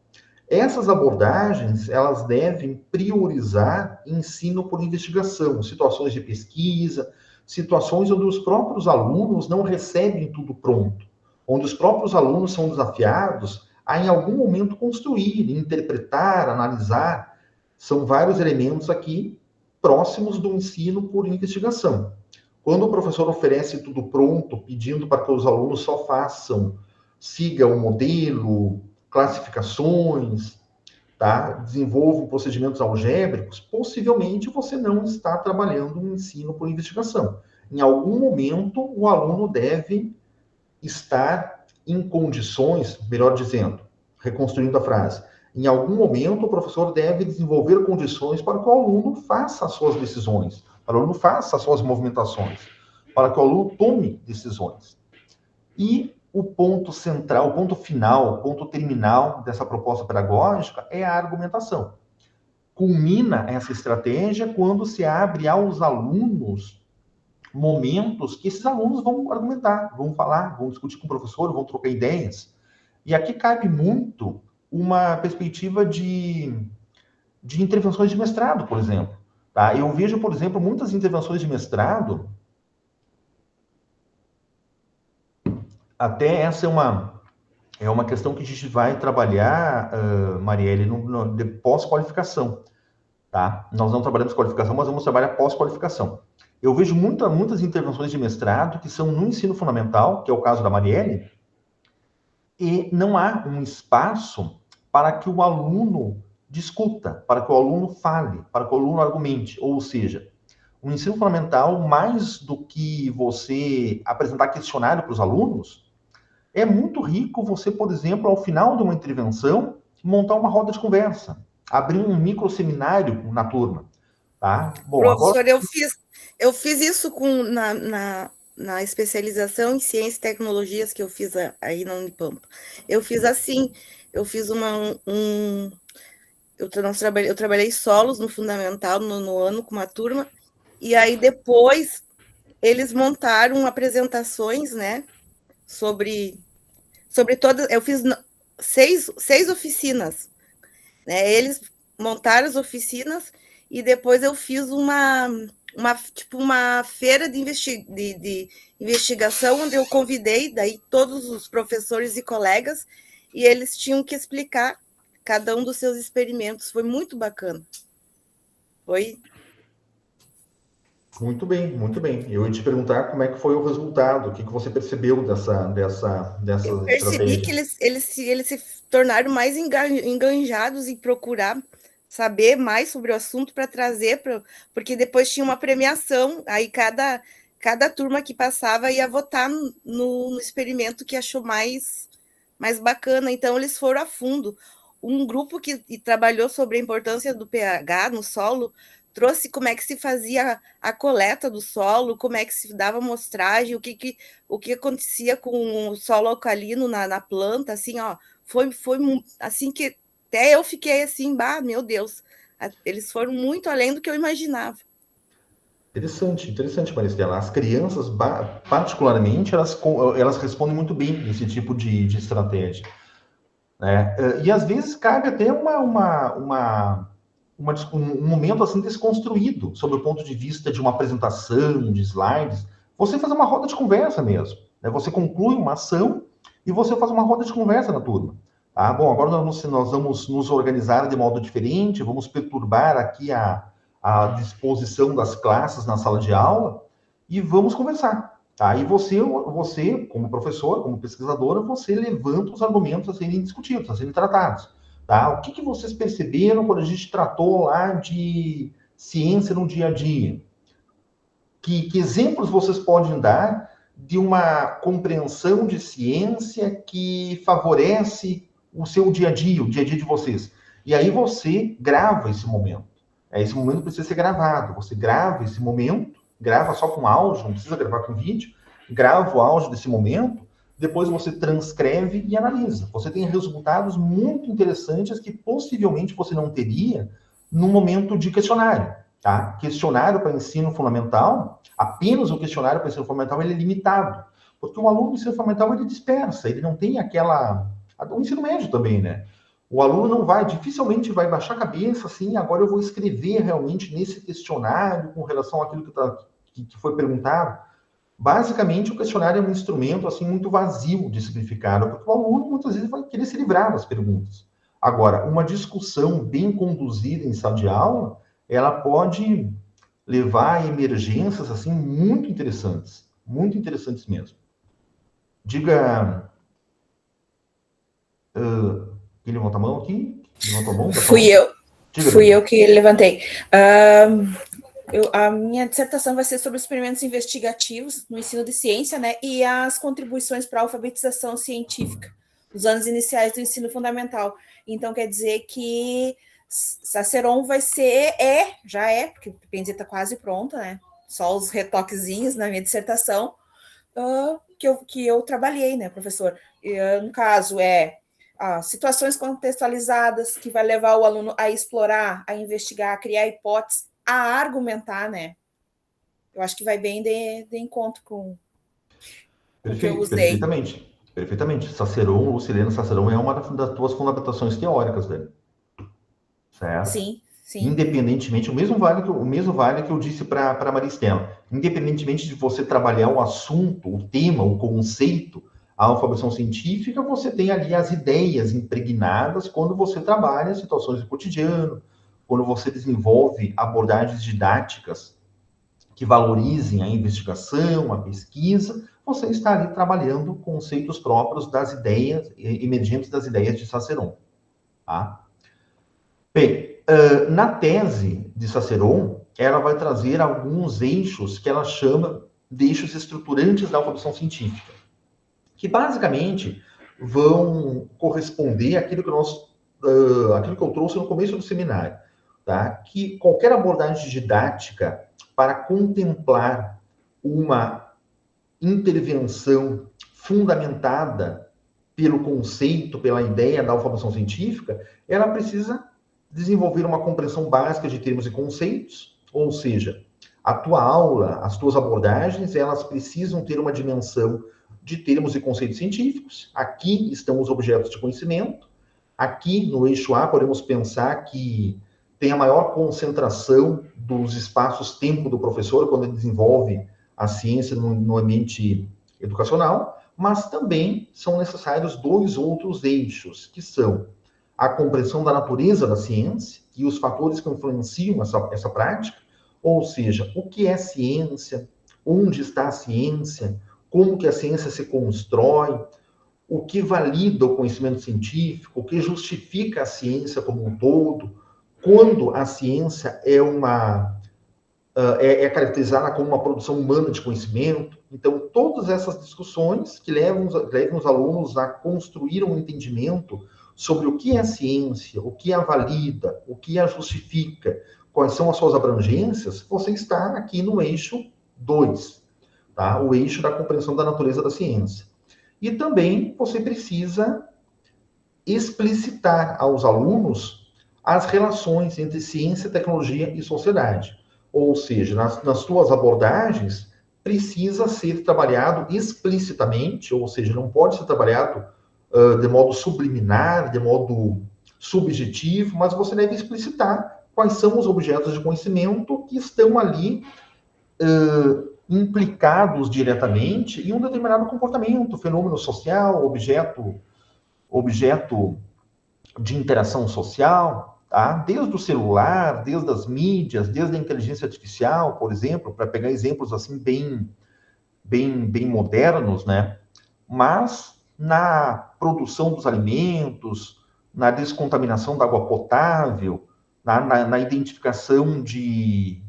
Essas abordagens, elas devem priorizar ensino por investigação, situações de pesquisa, situações onde os próprios alunos não recebem tudo pronto, onde os próprios alunos são desafiados a, em algum momento, construir, interpretar, analisar. São vários elementos aqui próximos do ensino por investigação. Quando o professor oferece tudo pronto, pedindo para que os alunos só sigam o modelo, classificações, tá? Desenvolvam procedimentos algébricos, possivelmente você não está trabalhando um ensino por investigação. Em algum momento, o aluno deve estar em condições, melhor dizendo, reconstruindo a frase, em algum momento o professor deve desenvolver condições para que o aluno faça as suas decisões, para que o aluno faça as suas movimentações, para que o aluno tome decisões. E o ponto central, o ponto final, o ponto terminal dessa proposta pedagógica é a argumentação. Culmina essa estratégia quando se abre aos alunos momentos que esses alunos vão argumentar, vão falar, vão discutir com o professor, vão trocar ideias. E aqui cabe muito uma perspectiva de intervenções de mestrado, por exemplo. Tá? Eu vejo, por exemplo, muitas intervenções de mestrado. Até essa é uma questão que a gente vai trabalhar, Marielle, de pós-qualificação. Tá? Nós não trabalhamos qualificação, mas vamos trabalhar pós-qualificação. Eu vejo muitas intervenções de mestrado que são no ensino fundamental, que é o caso da Marielle, e não há um espaço para que o aluno discuta, para que o aluno fale, para que o aluno argumente. Ou seja, o ensino fundamental, mais do que você apresentar questionário para os alunos, é muito rico você, por exemplo, ao final de uma intervenção, montar uma roda de conversa, abrir um microseminário na turma. Tá? Bom, professor, agora... eu fiz isso na especialização em ciências e tecnologias que eu fiz aí na Unipampa. Eu fiz assim, eu fiz eu trabalhei solos no fundamental, no ano, com uma turma, e aí depois eles montaram apresentações, né, sobre todas, eu fiz 6 oficinas, né, eles montaram as oficinas e depois eu fiz uma feira de investigação, onde eu convidei daí todos os professores e colegas, e eles tinham que explicar cada um dos seus experimentos. Foi muito bacana. Foi. Muito bem, muito bem. Eu ia te perguntar como é que foi o resultado, o que você percebeu dessa eu percebi estratégia. Que eles se tornaram mais enganjados em procurar saber mais sobre o assunto para trazer, porque depois tinha uma premiação, aí cada turma que passava ia votar no experimento que achou mais bacana, então eles foram a fundo. Um grupo que trabalhou sobre a importância do pH no solo trouxe como é que se fazia a coleta do solo, como é que se dava amostragem, o que acontecia com o solo alcalino na planta, assim, ó, foi assim que até eu fiquei assim, meu Deus, eles foram muito além do que eu imaginava. Interessante, Maristela. As crianças, particularmente, elas respondem muito bem esse tipo de estratégia. Né? E às vezes cabe até um momento assim desconstruído, sob o ponto de vista de uma apresentação, de slides. Você faz uma roda de conversa mesmo. Né? Você conclui uma ação e você faz uma roda de conversa na turma. Tá? Bom, agora nós vamos nos organizar de modo diferente, vamos perturbar aqui a disposição das classes na sala de aula e vamos conversar. Tá? E você, como professor, como pesquisadora, você levanta os argumentos a serem discutidos, a serem tratados. Tá? O que vocês perceberam quando a gente tratou lá de ciência no dia a dia? Que exemplos vocês podem dar de uma compreensão de ciência que favorece o seu dia a dia, o dia a dia de vocês? E aí você grava esse momento. Esse momento precisa ser gravado. Você grava esse momento, grava só com áudio, não precisa gravar com vídeo, grava o áudio desse momento, depois você transcreve e analisa. Você tem resultados muito interessantes que possivelmente você não teria num momento de questionário. Tá? Questionário para ensino fundamental, apenas o questionário para ensino fundamental ele é limitado, porque o aluno do ensino fundamental ele dispersa, ele não tem aquela... O ensino médio também, né? O aluno não vai, dificilmente vai baixar a cabeça assim, agora eu vou escrever realmente nesse questionário com relação àquilo que foi perguntado. Basicamente, o questionário é um instrumento assim muito vazio de significado, porque o aluno muitas vezes vai querer se livrar das perguntas. Agora, uma discussão bem conduzida em sala de aula, ela pode levar a emergências assim muito interessantes mesmo. Diga, quem levanta a mão aqui? Levantou a mão? Fui eu. Diga, Fui eu que levantei. A minha dissertação vai ser sobre experimentos investigativos no ensino de ciência, né, e as contribuições para a alfabetização científica, nos anos iniciais do ensino fundamental. Então, quer dizer que Ciceron vai ser, já é, porque a PNZ está quase pronta, né, só os retoquezinhos na minha dissertação, que eu trabalhei, né, professor? No caso, situações contextualizadas que vai levar o aluno a explorar, a investigar, a criar hipóteses, a argumentar, né? Eu acho que vai bem de encontro com o que eu usei. Perfeitamente. Ciceron, Luciliano Ciceron é uma das tuas fundamentações teóricas dele. Certo? Sim. Independentemente, o mesmo vale que eu disse para a Maristela. Independentemente de você trabalhar o assunto, o tema, o conceito, a alfabetização científica, você tem ali as ideias impregnadas quando você trabalha situações do cotidiano, quando você desenvolve abordagens didáticas que valorizem a investigação, a pesquisa, você está ali trabalhando conceitos próprios das ideias, emergentes das ideias de Ciceron. Tá? Bem, na tese de Ciceron, ela vai trazer alguns eixos que ela chama de eixos estruturantes da alfabetização científica, que basicamente vão corresponder àquilo que eu trouxe no começo do seminário, tá? Que qualquer abordagem didática para contemplar uma intervenção fundamentada pelo conceito, pela ideia da alfabetização científica, ela precisa desenvolver uma compreensão básica de termos e conceitos, ou seja, a tua aula, as tuas abordagens, elas precisam ter uma dimensão de termos e conceitos científicos. Aqui estão os objetos de conhecimento. Aqui, no eixo A, podemos pensar que tem a maior concentração dos espaços-tempo do professor quando ele desenvolve a ciência no ambiente educacional, mas também são necessários dois outros eixos, que são a compreensão da natureza da ciência e os fatores que influenciam essa prática, ou seja, o que é ciência, onde está a ciência, como que a ciência se constrói, o que valida o conhecimento científico, o que justifica a ciência como um todo, quando a ciência é caracterizada como uma produção humana de conhecimento. Então, todas essas discussões que levam os alunos a construir um entendimento sobre o que é ciência, o que a valida, o que a justifica, quais são as suas abrangências, você está aqui no eixo 2, tá? O eixo da compreensão da natureza da ciência. E também você precisa explicitar aos alunos as relações entre ciência, tecnologia e sociedade. Ou seja, nas suas abordagens, precisa ser trabalhado explicitamente, ou seja, não pode ser trabalhado de modo subliminar, de modo subjetivo, mas você deve explicitar quais são os objetos de conhecimento que estão ali implicados diretamente em um determinado comportamento, fenômeno social, objeto de interação social, tá? Desde o celular, desde as mídias, desde a inteligência artificial, por exemplo, para pegar exemplos assim bem modernos, né? Mas na produção dos alimentos, na descontaminação da água potável, na identificação de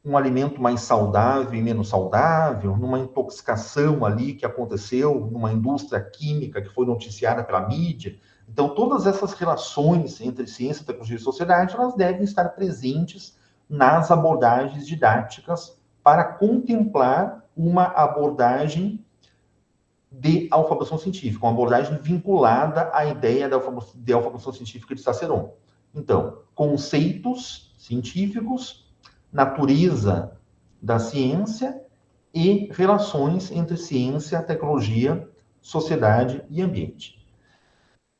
um alimento mais saudável e menos saudável, numa intoxicação ali que aconteceu numa indústria química que foi noticiada pela mídia. Então, todas essas relações entre ciência, tecnologia e sociedade, elas devem estar presentes nas abordagens didáticas para contemplar uma abordagem de alfabetização científica, uma abordagem vinculada à ideia de alfabetização científica de Ciceron. Então, conceitos científicos, natureza da ciência e relações entre ciência, tecnologia, sociedade e ambiente.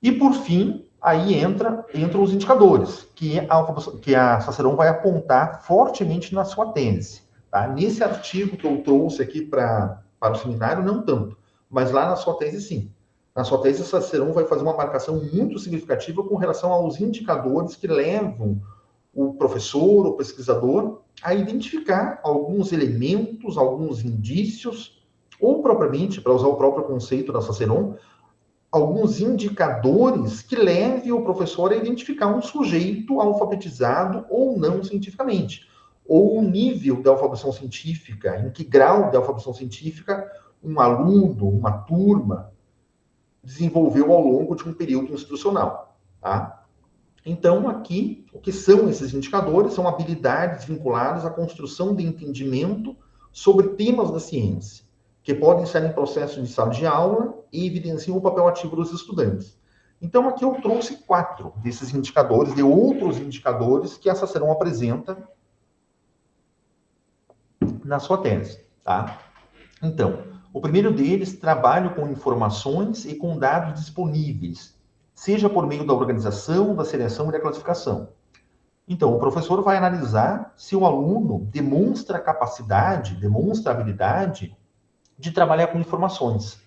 E, por fim, aí entram os indicadores, que a Sacerón vai apontar fortemente na sua tese. Tá? Nesse artigo que eu trouxe aqui para o seminário, não tanto, mas lá na sua tese, sim. Na sua tese, a Sacerón vai fazer uma marcação muito significativa com relação aos indicadores que levam o professor, o pesquisador, a identificar alguns elementos, alguns indícios, ou propriamente, para usar o próprio conceito da Sacerón, alguns indicadores que levem o professor a identificar um sujeito alfabetizado ou não cientificamente, ou o nível de alfabetização científica, em que grau de alfabetização científica um aluno, uma turma, desenvolveu ao longo de um período institucional. Tá? Então, aqui, o que são esses indicadores? São habilidades vinculadas à construção de entendimento sobre temas da ciência, que podem estar em processo de sala de aula e evidenciam o papel ativo dos estudantes. Então, aqui eu trouxe 4 desses indicadores, de outros indicadores que a Sacerón apresenta na sua tese. Tá? Então, o primeiro deles, trabalho com informações e com dados disponíveis, seja por meio da organização, da seleção e da classificação. Então, o professor vai analisar se o aluno demonstra capacidade, demonstra habilidade de trabalhar com informações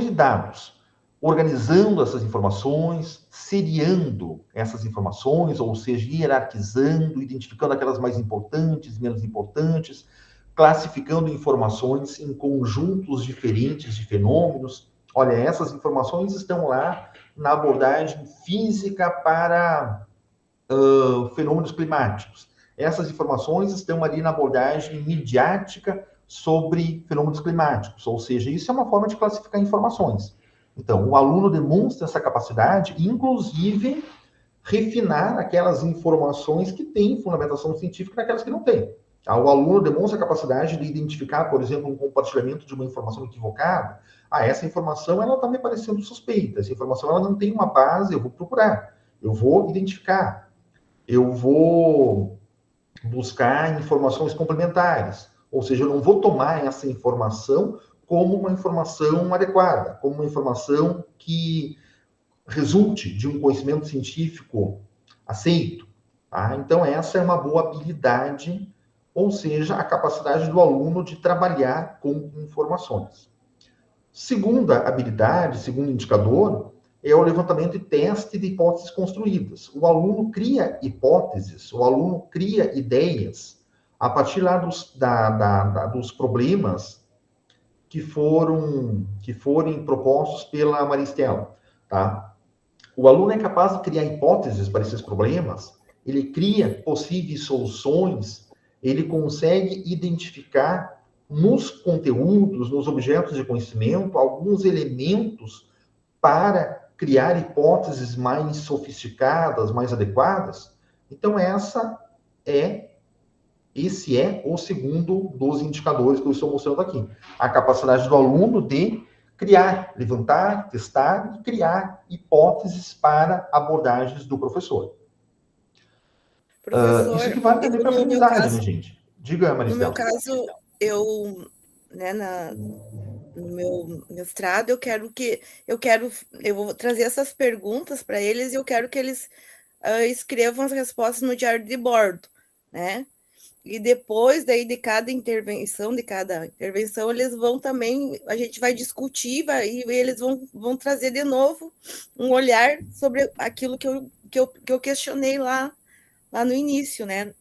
e dados, organizando essas informações, seriando essas informações, ou seja, hierarquizando, identificando aquelas mais importantes, menos importantes, classificando informações em conjuntos diferentes de fenômenos. Olha, essas informações estão lá na abordagem física para fenômenos climáticos. Essas informações estão ali na abordagem midiática sobre fenômenos climáticos, ou seja, isso é uma forma de classificar informações. Então, o aluno demonstra essa capacidade, inclusive refinar aquelas informações que têm fundamentação científica naquelas que não têm. O aluno demonstra a capacidade de identificar, por exemplo, um compartilhamento de uma informação equivocada. Essa informação ela está me parecendo suspeita, essa informação ela não tem uma base, eu vou procurar, eu vou identificar, eu vou buscar informações complementares. Ou seja, eu não vou tomar essa informação como uma informação adequada, como uma informação que resulte de um conhecimento científico aceito. Tá? Então, essa é uma boa habilidade, ou seja, a capacidade do aluno de trabalhar com informações. Segunda habilidade, segundo indicador, é o levantamento e teste de hipóteses construídas. O aluno cria hipóteses, o aluno cria ideias a partir lá dos problemas que forem propostos pela Maristela. Tá? O aluno é capaz de criar hipóteses para esses problemas, ele cria possíveis soluções, ele consegue identificar nos conteúdos, nos objetos de conhecimento, alguns elementos para criar hipóteses mais sofisticadas, mais adequadas. Então, esse é o segundo dos indicadores que eu estou mostrando aqui. A capacidade do aluno de criar, levantar, testar e criar hipóteses para abordagens do professor. Professor, isso equivale também para a aprendizagem, né, gente? Diga, Maristela. No meu caso, no meu mestrado, eu vou trazer essas perguntas para eles e eu quero que eles escrevam as respostas no diário de bordo, né? E depois daí de cada intervenção, eles vão também, a gente vai discutir e eles vão trazer de novo um olhar sobre aquilo que eu questionei lá no início, né?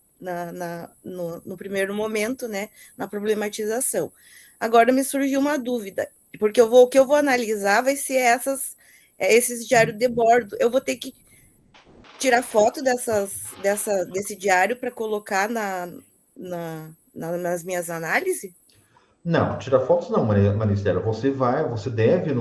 No primeiro momento, né? Na problematização. Agora me surgiu uma dúvida, porque o que eu vou analisar vai ser esses diários de bordo. Eu vou ter que tirar foto desse diário para colocar nas minhas análises? Não, tirar fotos não, Maristela. Você deve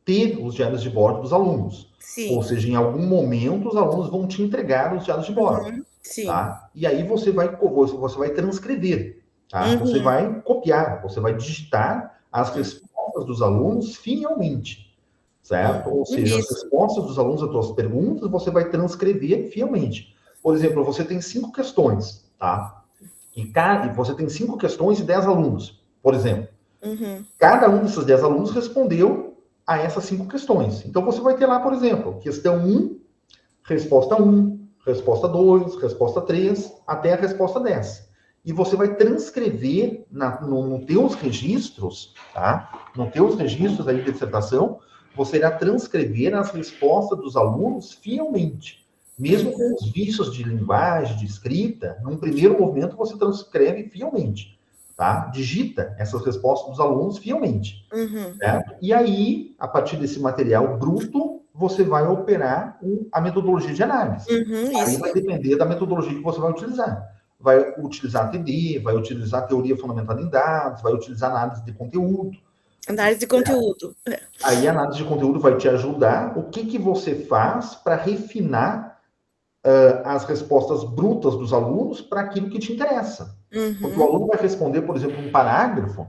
ter os diários de bordo dos alunos. Sim. Ou seja, em algum momento os alunos vão te entregar os diários de bordo. Sim. Tá? E aí você vai transcrever. Tá? Você vai copiar, você vai digitar as respostas dos alunos fielmente. Certo? Ou seja, as respostas dos alunos às suas perguntas, você vai transcrever fielmente. Por exemplo, você tem 5 questões, tá? E você tem 5 questões e 10 alunos, por exemplo. Cada um desses 10 alunos respondeu a essas 5 questões. Então, você vai ter lá, por exemplo, questão 1, resposta 1, resposta 2, resposta 3, até a resposta 10. E você vai transcrever nos teus registros, tá? Nos teus registros aí de dissertação, você irá transcrever as respostas dos alunos fielmente. Mesmo com os vícios de linguagem, de escrita, num primeiro momento você transcreve fielmente, tá? Digita essas respostas dos alunos fielmente, certo? E aí, a partir desse material bruto, você vai operar a metodologia de análise. Aí vai depender da metodologia que você vai utilizar. Vai utilizar TD, vai utilizar teoria fundamentada em dados, vai utilizar análise de conteúdo. Análise de conteúdo. Aí a análise de conteúdo vai te ajudar. O que você faz para refinar as respostas brutas dos alunos para aquilo que te interessa. Porque o aluno vai responder, por exemplo, um parágrafo,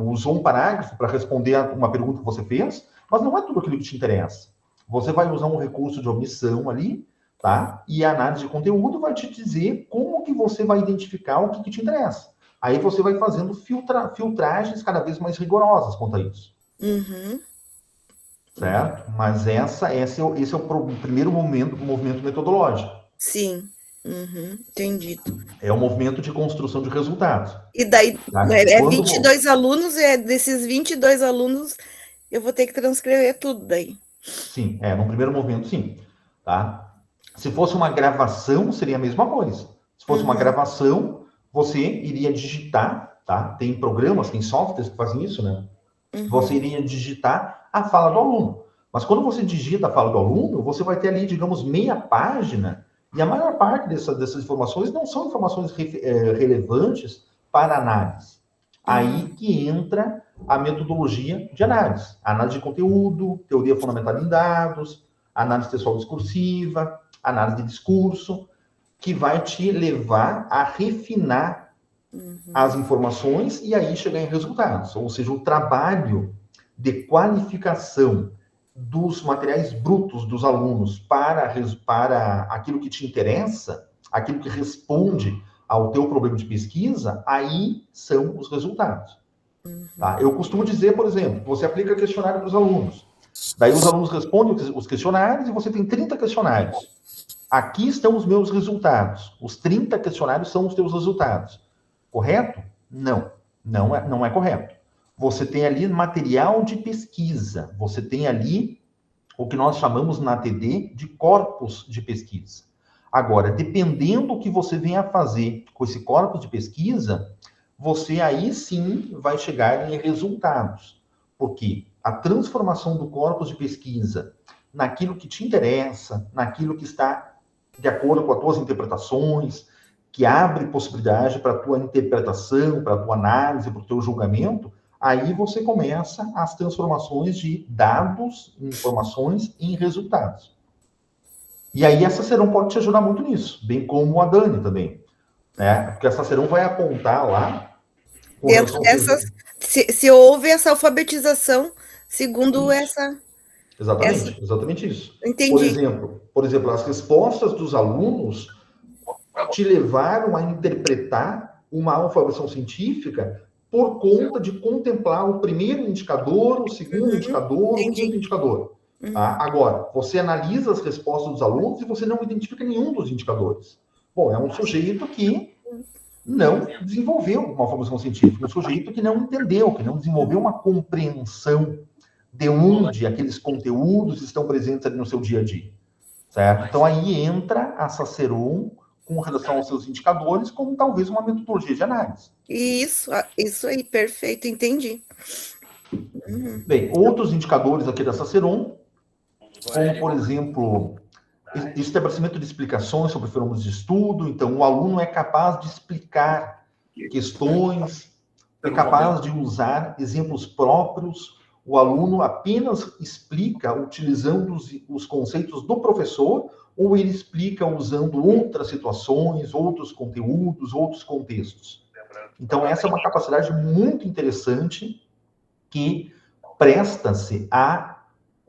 usou um parágrafo para responder a uma pergunta que você fez, mas não é tudo aquilo que te interessa. Você vai usar um recurso de omissão ali, tá? E a análise de conteúdo vai te dizer como que você vai identificar o que te interessa. Aí você vai fazendo filtragens cada vez mais rigorosas quanto a isso. Certo? Mas esse é o primeiro movimento metodológico. Sim. Entendido. É o movimento de construção de resultados. E daí, tá? 22 alunos, desses 22 alunos, eu vou ter que transcrever tudo daí. Sim, no primeiro momento, sim. Tá? Se fosse uma gravação, seria a mesma coisa. Se fosse uma gravação, você iria digitar, tá? Tem programas, tem softwares que fazem isso, né? Você iria digitar a fala do aluno. Mas quando você digita a fala do aluno, você vai ter ali, digamos, meia página, e a maior parte dessas informações não são informações relevantes para análise. Aí que entra a metodologia de análise. Análise de conteúdo, teoria fundamentada em dados, análise textual discursiva, análise de discurso, que vai te levar a refinar as informações e aí chegar em resultados. Ou seja, o trabalho de qualificação dos materiais brutos dos alunos para aquilo que te interessa, aquilo que responde ao teu problema de pesquisa, aí são os resultados. Tá? Eu costumo dizer, por exemplo, você aplica questionário para os alunos. Daí os alunos respondem os questionários e você tem 30 questionários. Aqui estão os meus resultados. Os 30 questionários são os teus resultados. Correto? Não é correto. Você tem ali material de pesquisa. Você tem ali o que nós chamamos na TD de corpus de pesquisa. Agora, dependendo do que você venha fazer com esse corpus de pesquisa, você aí sim vai chegar em resultados. Porque a transformação do corpus de pesquisa naquilo que te interessa, naquilo que está de acordo com as tuas interpretações, que abre possibilidade para a tua interpretação, para a tua análise, para o teu julgamento, aí você começa as transformações de dados, informações em resultados. E aí a Sacerão pode te ajudar muito nisso, bem como a Dani também. Né? Porque a Sacerão vai apontar lá... Dentro dessas... Se houve essa alfabetização, segundo essa... Exatamente isso. Entendi. Por exemplo, as respostas dos alunos te levaram a interpretar uma alfabetização científica por conta de contemplar o primeiro indicador, o segundo indicador, o quinto indicador. Tá? Agora, você analisa as respostas dos alunos e você não identifica nenhum dos indicadores. Bom, é um sujeito que não desenvolveu uma alfabetização científica, um sujeito que não entendeu, que não desenvolveu uma compreensão de onde aqueles conteúdos estão presentes ali no seu dia a dia. Certo? Então, aí entra a Saceron com relação aos seus indicadores, como talvez uma metodologia de análise. Isso aí, perfeito, entendi. Bem, outros indicadores aqui da Saceron, como, por exemplo, estabelecimento de explicações sobre fenômenos de estudo. Então, o aluno é capaz de explicar questões, é capaz de usar exemplos próprios. O aluno apenas explica utilizando os conceitos do professor, ou ele explica usando outras situações, outros conteúdos, outros contextos. Então, essa é uma capacidade muito interessante que presta-se a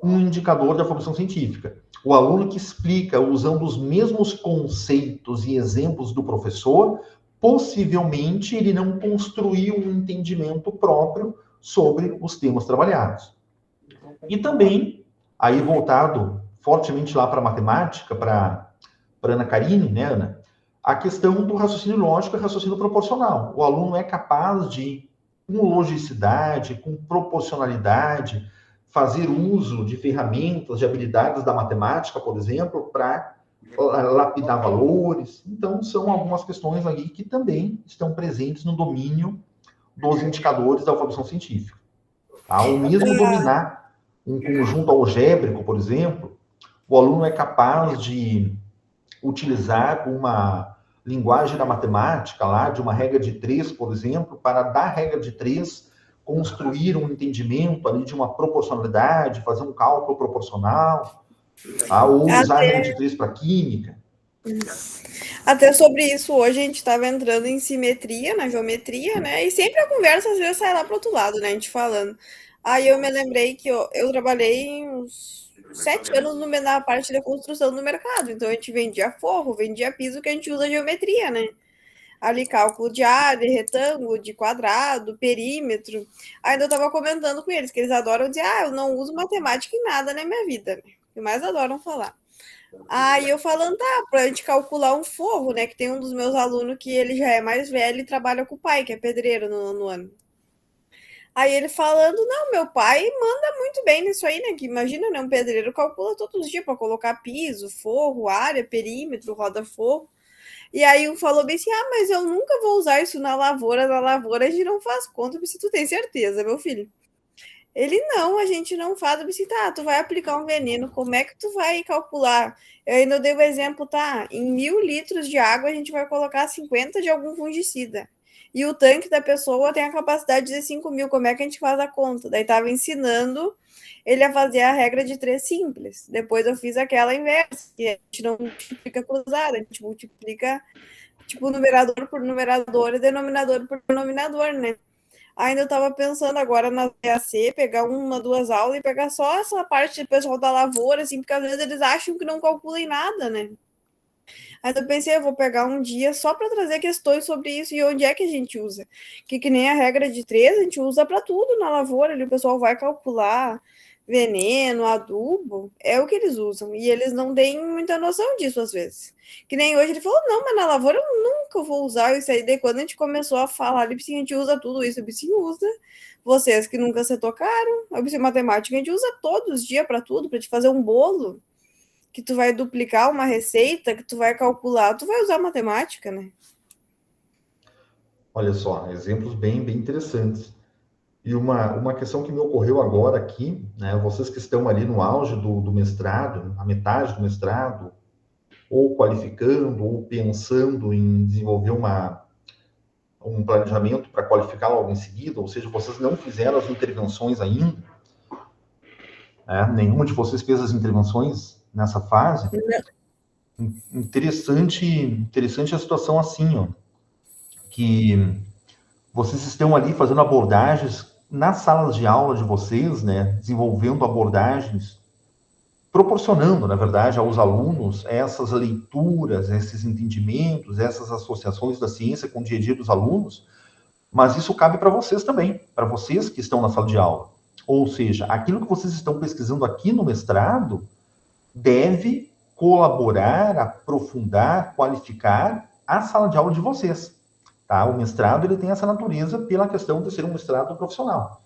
um indicador da formação científica. O aluno que explica usando os mesmos conceitos e exemplos do professor, possivelmente ele não construiu um entendimento próprio sobre os temas trabalhados. E também, aí voltado fortemente lá para a matemática, para Ana Karine, né, Ana? A questão do raciocínio lógico e raciocínio proporcional. O aluno é capaz de, com logicidade, com proporcionalidade, fazer uso de ferramentas, de habilidades da matemática, por exemplo, para lapidar valores. Então, são algumas questões aí que também estão presentes no domínio dos indicadores da formação científica. Tá? Ou mesmo dominar um conjunto algébrico, por exemplo, o aluno é capaz de utilizar uma linguagem da matemática, lá, de uma regra de 3, por exemplo, para da regra de 3 construir um entendimento ali de uma proporcionalidade, fazer um cálculo proporcional, ou usar a regra de 3 para química. Até sobre isso, hoje a gente estava entrando em simetria, na geometria, né? E sempre a conversa às vezes sai lá para o outro lado, né? A gente falando. Aí eu me lembrei que eu trabalhei uns 7 anos na parte da construção do mercado. Então a gente vendia forro, vendia piso, que a gente usa geometria, né? Ali cálculo de área, retângulo, de quadrado, perímetro. Ainda eu estava comentando com eles, que eles adoram dizer, eu não uso matemática em nada na minha vida, né? O que mais adoram falar. Aí eu falando, pra gente calcular um forro, né? Que tem um dos meus alunos que ele já é mais velho e trabalha com o pai, que é pedreiro no ano. Aí ele falando, não, meu pai manda muito bem nisso aí, né? Que imagina, né? Um pedreiro calcula todos os dias para colocar piso, forro, área, perímetro, roda-forro. E aí um falou bem assim, mas eu nunca vou usar isso na lavoura a gente não faz conta, se tu tem certeza, meu filho. Ele, não, a gente não faz. Eu disse, tu vai aplicar um veneno, como é que tu vai calcular? Eu ainda dei o exemplo, em 1.000 litros de água a gente vai colocar 50 de algum fungicida. E o tanque da pessoa tem a capacidade de 5.000, como é que a gente faz a conta? Daí estava ensinando ele a fazer a regra de 3 simples. Depois eu fiz aquela inversa, que a gente não multiplica cruzada, a gente multiplica tipo numerador por numerador e denominador por denominador, né? Ainda eu estava pensando agora na DAC, pegar 1, 2 aulas e pegar só essa parte do pessoal da lavoura, assim, porque às vezes eles acham que não calculam nada, né? Aí eu pensei, eu vou pegar um dia só para trazer questões sobre isso e onde é que a gente usa. Que nem a regra de 3, a gente usa para tudo na lavoura, ali o pessoal vai calcular veneno, adubo, é o que eles usam. E eles não têm muita noção disso às vezes. Que nem hoje ele falou, não, mas na lavoura eu nunca vou usar isso aí. Daí quando a gente começou a falar, ele disse, a gente usa tudo isso, eu disse, usa. Vocês que nunca se tocaram, eu disse, matemática a gente usa todos os dias para tudo, para te fazer um bolo, que tu vai duplicar uma receita, que tu vai calcular, tu vai usar matemática, né? Olha só, exemplos bem interessantes. E uma questão que me ocorreu agora aqui, né, vocês que estão ali no auge do mestrado, a metade do mestrado, ou qualificando, ou pensando em desenvolver um planejamento para qualificar logo em seguida, ou seja, vocês não fizeram as intervenções ainda, né, nenhuma de vocês fez as intervenções nessa fase. Interessante a situação assim, ó, que vocês estão ali fazendo abordagens nas salas de aula de vocês, né, desenvolvendo abordagens, proporcionando, na verdade, aos alunos essas leituras, esses entendimentos, essas associações da ciência com o dia a dia dos alunos, mas isso cabe para vocês também, para vocês que estão na sala de aula. Ou seja, aquilo que vocês estão pesquisando aqui no mestrado deve colaborar, aprofundar, qualificar a sala de aula de vocês. Tá? O mestrado ele tem essa natureza pela questão de ser um mestrado profissional.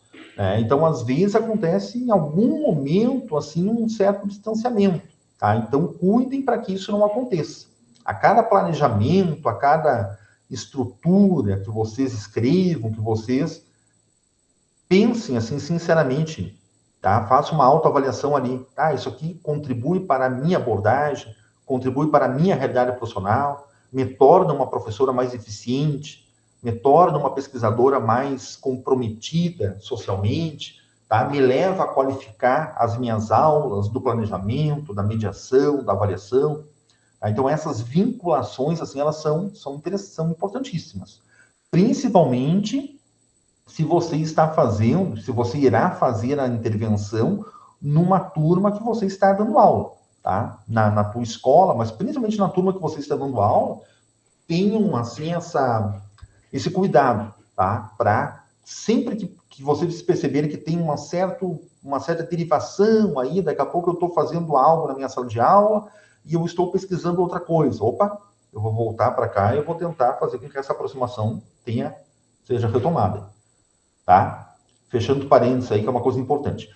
Então, às vezes, acontece em algum momento assim, um certo distanciamento. Tá? Então, cuidem para que isso não aconteça. A cada planejamento, a cada estrutura que vocês escrevam, que vocês pensem assim, sinceramente, tá? Façam uma autoavaliação ali. Isso aqui contribui para a minha abordagem, contribui para a minha realidade profissional, me torna uma professora mais eficiente, me torna uma pesquisadora mais comprometida socialmente, tá? Me leva a qualificar as minhas aulas do planejamento, da mediação, da avaliação. Tá? Então, essas vinculações, assim, elas são importantíssimas. Principalmente se você está fazendo, se você irá fazer a intervenção numa turma que você está dando aula, tá? Na tua escola, mas principalmente na turma que você está dando aula, tenham, assim, esse cuidado, tá? Para sempre que vocês perceberem que tem uma certa derivação aí, daqui a pouco eu estou fazendo algo na minha sala de aula e eu estou pesquisando outra coisa. Opa, eu vou voltar para cá e eu vou tentar fazer com que essa aproximação seja retomada, tá? Fechando parênteses aí, que é uma coisa importante.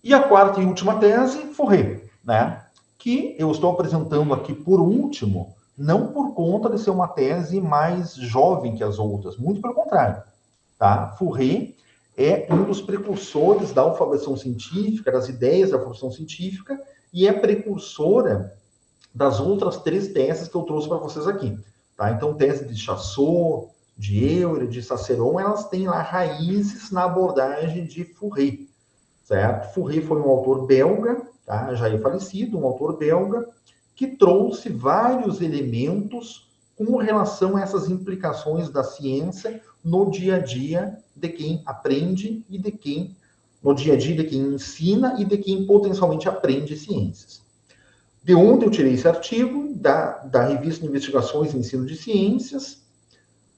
E a quarta e última tese, Fourier, né? Que eu estou apresentando aqui por último, não por conta de ser uma tese mais jovem que as outras, muito pelo contrário, tá? Fourier é um dos precursores da alfabetização científica, das ideias da alfabetização científica, e é precursora das outras 3 teses que eu trouxe para vocês aqui, tá? Então, tese de Chassot, de Euler, de Ciceron, elas têm lá raízes na abordagem de Fourier, certo? Fourier foi um autor belga, tá? Já é falecido, um autor belga, que trouxe vários elementos com relação a essas implicações da ciência no dia a dia de quem aprende e no dia a dia de quem ensina e de quem potencialmente aprende ciências. De onde eu tirei esse artigo? Da revista de Investigações em Ensino de Ciências,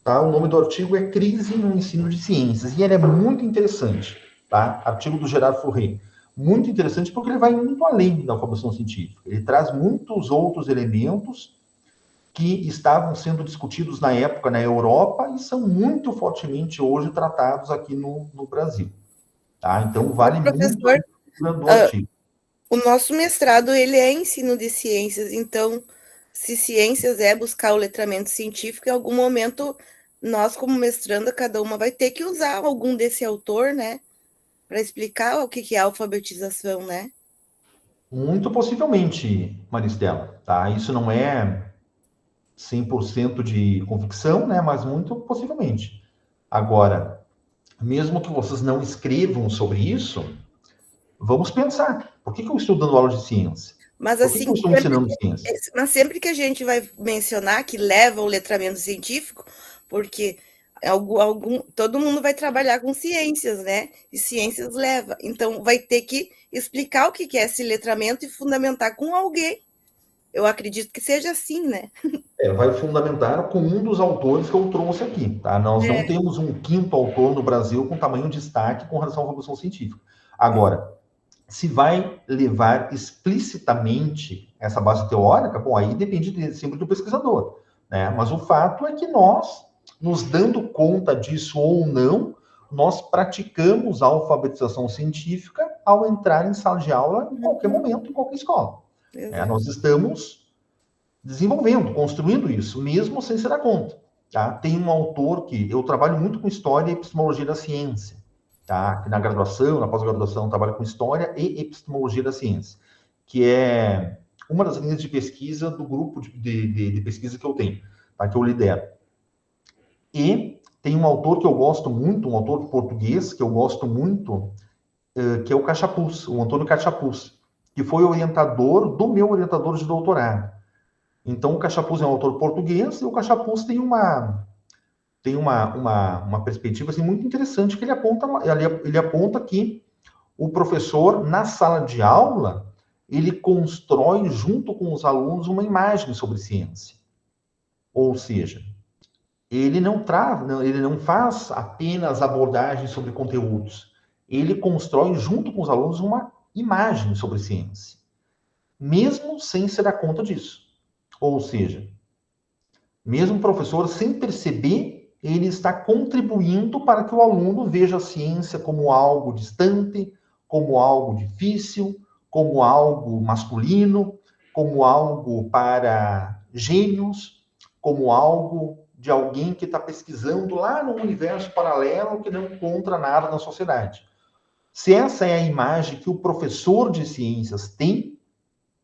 tá? O nome do artigo é Crise no Ensino de Ciências, e ele é muito interessante, tá? Artigo do Gerard Fourier. Muito interessante porque ele vai muito além da alfabetização científica. Ele traz muitos outros elementos que estavam sendo discutidos na época na Europa e são muito fortemente hoje tratados aqui no Brasil. Tá? Então, vale Professor, muito do artigo. O nosso mestrado, ele é ensino de ciências, então, se ciências é buscar o letramento científico, em algum momento, nós, como mestranda, cada uma vai ter que usar algum desse autor, né, para explicar o que é alfabetização, né? Muito possivelmente, Maristela, tá? Isso não é 100% de convicção, né? Mas muito possivelmente. Agora, mesmo que vocês não escrevam sobre isso, vamos pensar. Por que eu estou dando aula de ciência? Mas Por que assim, eu estou ensinando ciência? mas sempre que a gente vai mencionar que leva o letramento científico, porque todo mundo vai trabalhar com ciências, né? E ciências leva. Então, vai ter que explicar o que é esse letramento e fundamentar com alguém. Eu acredito que seja assim, né? Vai fundamentar com um dos autores que eu trouxe aqui, tá? Nós não temos um quinto autor no Brasil com tamanho de destaque com relação à revolução científica. Agora, se vai levar explicitamente essa base teórica, bom, aí depende sempre do pesquisador, né? Mas o fato é que nós, nos dando conta disso ou não, nós praticamos a alfabetização científica ao entrar em sala de aula em qualquer momento, em qualquer escola. Nós estamos desenvolvendo, construindo isso, mesmo sem se dar conta. Tá? Tem um autor que eu trabalho muito com história e epistemologia da ciência. Tá? Que na graduação, na pós-graduação, trabalho com história e epistemologia da ciência, que é uma das linhas de pesquisa do grupo de pesquisa que eu tenho, tá? Que eu lidero. E tem um autor que eu gosto muito, um autor português que eu gosto muito, que é o Cachapuz, o Antônio Cachapuz, que foi orientador do meu orientador de doutorado. Então, o Cachapuz é um autor português e o Cachapuz tem uma perspectiva assim, muito interessante que ele aponta que o professor, na sala de aula, ele constrói junto com os alunos uma imagem sobre ciência. Ou seja, ele não faz apenas abordagens sobre conteúdos. Ele constrói junto com os alunos uma imagem sobre ciência, mesmo sem se dar conta disso. Ou seja, mesmo o professor, sem perceber, ele está contribuindo para que o aluno veja a ciência como algo distante, como algo difícil, como algo masculino, como algo para gênios, como algo de alguém que está pesquisando lá no universo paralelo que não encontra nada na sociedade. Se essa é a imagem que o professor de ciências tem,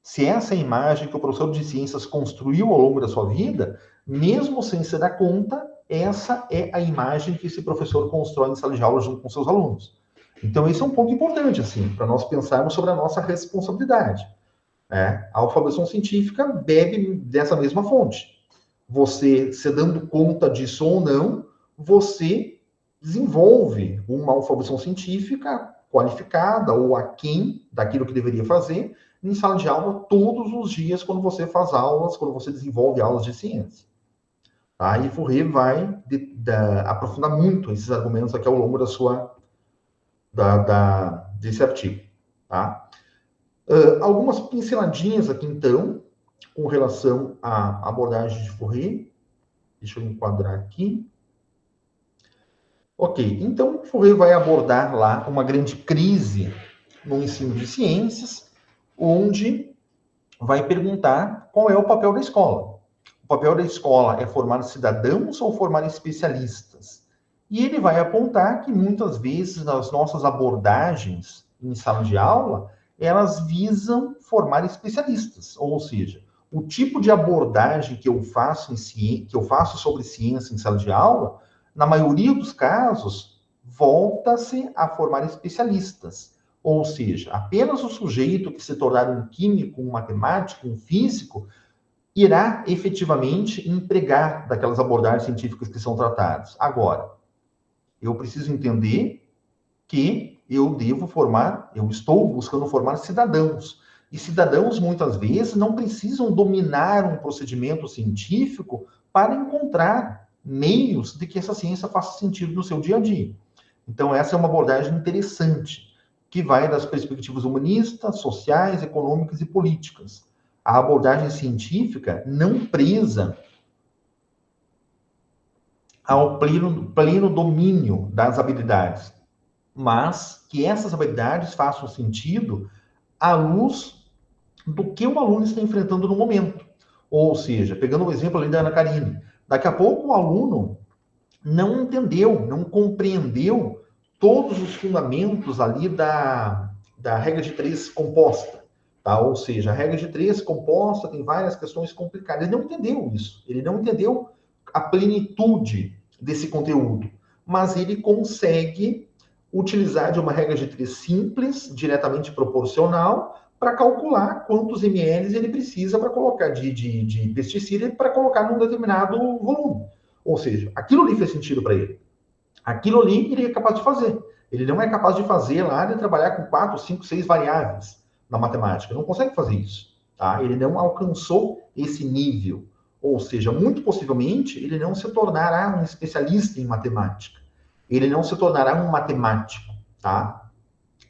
se essa é a imagem que o professor de ciências construiu ao longo da sua vida, mesmo sem se dar conta, essa é a imagem que esse professor constrói em sala de aula junto com seus alunos. Então, esse é um ponto importante, assim, para nós pensarmos sobre a nossa responsabilidade. Né? A alfabetização científica bebe dessa mesma fonte. Você, se dando conta disso ou não, você desenvolve uma alfabetização científica qualificada ou aquém daquilo que deveria fazer em sala de aula todos os dias quando você faz aulas, quando você desenvolve aulas de ciência. Tá? E Fourier vai aprofundar muito esses argumentos aqui ao longo desse artigo. Tá? Algumas pinceladinhas aqui, então, com relação à abordagem de Fourier. Deixa eu enquadrar aqui. Ok, então Fourier vai abordar lá uma grande crise no ensino de ciências, onde vai perguntar qual é o papel da escola. O papel da escola é formar cidadãos ou formar especialistas? E ele vai apontar que muitas vezes as nossas abordagens em sala de aula, elas visam formar especialistas, ou seja, o tipo de abordagem que eu faço sobre ciência em sala de aula, na maioria dos casos, volta-se a formar especialistas. Ou seja, apenas o sujeito que se tornar um químico, um matemático, um físico, irá efetivamente empregar daquelas abordagens científicas que são tratadas. Agora, eu preciso entender que eu estou buscando formar cidadãos. E cidadãos, muitas vezes, não precisam dominar um procedimento científico para encontrar meios de que essa ciência faça sentido no seu dia a dia. Então, essa é uma abordagem interessante, que vai das perspectivas humanistas, sociais, econômicas e políticas. A abordagem científica não presa ao pleno domínio das habilidades, mas que essas habilidades façam sentido à luz do que o aluno está enfrentando no momento. Ou seja, pegando o exemplo ali da Ana Karine, daqui a pouco o aluno não entendeu, não compreendeu todos os fundamentos ali da regra de 3 composta. Tá? Ou seja, a regra de 3 composta tem várias questões complicadas. Ele não entendeu isso. Ele não entendeu a plenitude desse conteúdo. Mas ele consegue utilizar de uma regra de 3 simples, diretamente proporcional, para calcular quantos ml ele precisa para colocar de pesticida para colocar num determinado volume. Ou seja, aquilo ali fez sentido para ele. Aquilo ali ele é capaz de fazer. Ele não é capaz de fazer lá, de trabalhar com 4, 5, 6 variáveis na matemática. Não consegue fazer isso. Tá? Ele não alcançou esse nível. Ou seja, muito possivelmente, ele não se tornará um especialista em matemática. Ele não se tornará um matemático. Tá?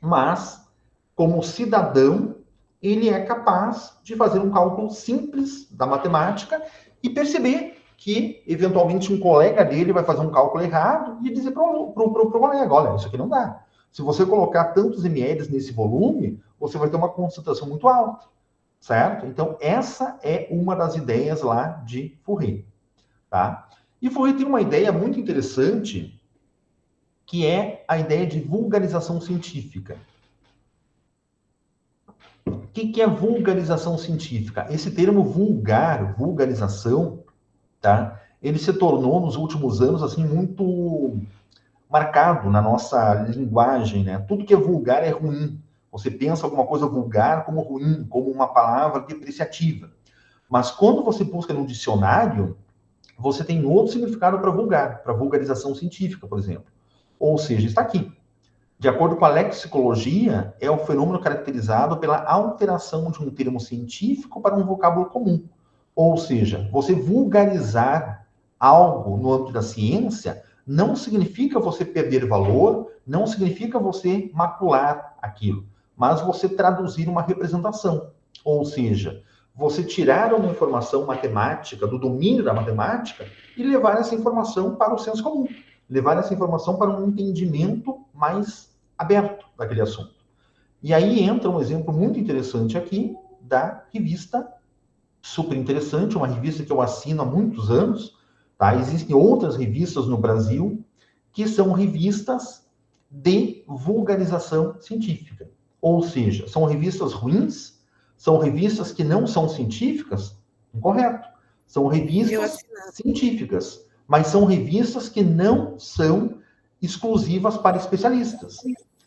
Mas, como cidadão, ele é capaz de fazer um cálculo simples da matemática e perceber que, eventualmente, um colega dele vai fazer um cálculo errado e dizer para o colega, olha, isso aqui não dá. Se você colocar tantos ml nesse volume, você vai ter uma concentração muito alta, certo? Então, essa é uma das ideias lá de Fourier, tá? E Fourier tem uma ideia muito interessante, que é a ideia de vulgarização científica. O que é vulgarização científica? Esse termo vulgarização, tá? Ele se tornou, nos últimos anos, assim, muito marcado na nossa linguagem, né? Tudo que é vulgar é ruim. Você pensa alguma coisa vulgar como ruim, como uma palavra depreciativa. Mas quando você busca no dicionário, você tem outro significado para vulgar, para vulgarização científica, por exemplo. Ou seja, está aqui. De acordo com a lexicologia, é o fenômeno caracterizado pela alteração de um termo científico para um vocábulo comum. Ou seja, você vulgarizar algo no âmbito da ciência não significa você perder valor, não significa você macular aquilo, mas você traduzir uma representação. Ou seja, você tirar uma informação matemática, do domínio da matemática, e levar essa informação para o senso comum, levar essa informação para um entendimento mais aberto daquele assunto. E aí entra um exemplo muito interessante aqui da revista, super interessante, uma revista que eu assino há muitos anos, tá? Existem outras revistas no Brasil que são revistas de vulgarização científica. Ou seja, são revistas ruins, são revistas que não são científicas, incorreto. São revistas científicas, mas são revistas que não são exclusivas para especialistas.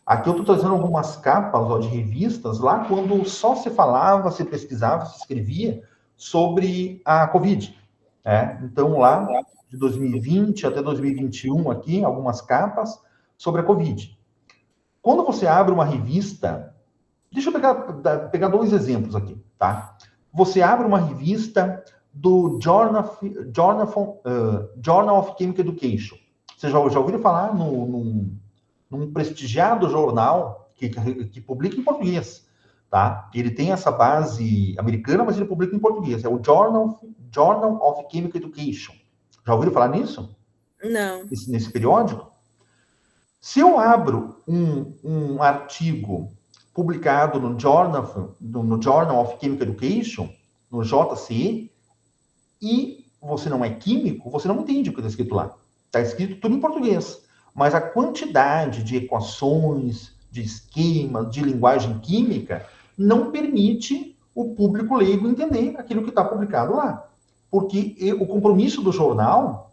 Aqui eu estou trazendo algumas capas de revistas lá quando só se falava, se pesquisava, se escrevia sobre a Covid. Então, lá, de 2020 até 2021, aqui, algumas capas sobre a Covid. Quando você abre uma revista, deixa eu pegar 2 exemplos aqui, tá? Você abre uma revista do Journal of Chemical Education. Você já ouviu falar num prestigiado jornal que publica em português, tá? Ele tem essa base americana, mas ele publica em português. É o Journal of Chemical Education. Já ouviram falar nisso? Não. Nesse periódico? Se eu abro um artigo publicado no Journal of Chemical Education, no JCE, e você não é químico, você não entende o que está escrito lá. Está escrito tudo em português. Mas a quantidade de equações, de esquemas, de linguagem química, não permite o público leigo entender aquilo que está publicado lá. Porque o compromisso do jornal,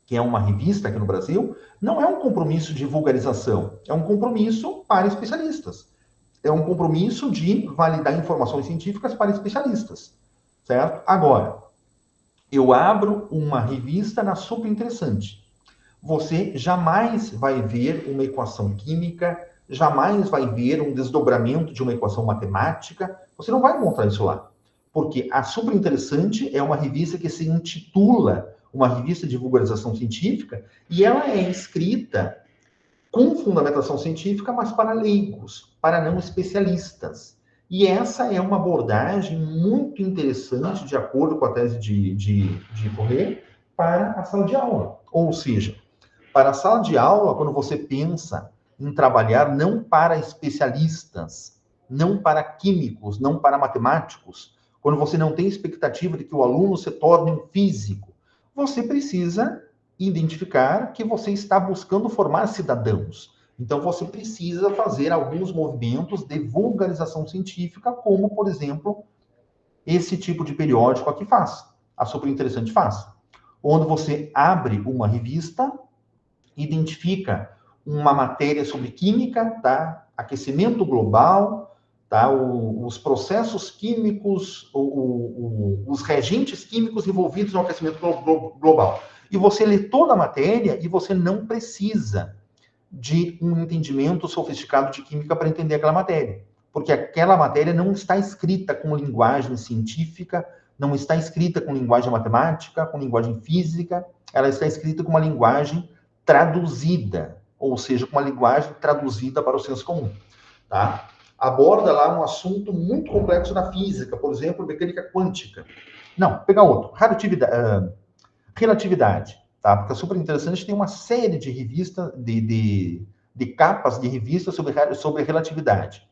que é uma revista aqui no Brasil, não é um compromisso de vulgarização, é um compromisso para especialistas. É um compromisso de validar informações científicas para especialistas, certo? Agora, eu abro uma revista na Super Interessante. Você jamais vai ver uma equação química, jamais vai ver um desdobramento de uma equação matemática, você não vai encontrar isso lá. Porque a Super Interessante é uma revista que se intitula uma revista de vulgarização científica, e ela é escrita com fundamentação científica, mas para leigos, para não especialistas. E essa é uma abordagem muito interessante, de acordo com a tese de Fourier, para a sala de aula. Ou seja, para a sala de aula, quando você pensa em trabalhar não para especialistas, não para químicos, não para matemáticos, quando você não tem expectativa de que o aluno se torne um físico, você precisa identificar que você está buscando formar cidadãos. Então, você precisa fazer alguns movimentos de vulgarização científica, como, por exemplo, esse tipo de periódico aqui faz, a Super Interessante faz, onde você abre uma revista, identifica uma matéria sobre química, tá? Aquecimento global, tá? Os processos químicos, os reagentes químicos envolvidos no aquecimento global. E você lê toda a matéria e você não precisa de um entendimento sofisticado de química para entender aquela matéria. Porque aquela matéria não está escrita com linguagem científica, não está escrita com linguagem matemática, com linguagem física, ela está escrita com uma linguagem traduzida, ou seja, com uma linguagem traduzida para o senso comum, tá? Aborda lá um assunto muito complexo da física, por exemplo, mecânica quântica. Não, pegar outro, relatividade, tá? Porque é super interessante, tem uma série de revistas, de capas de revistas sobre relatividade.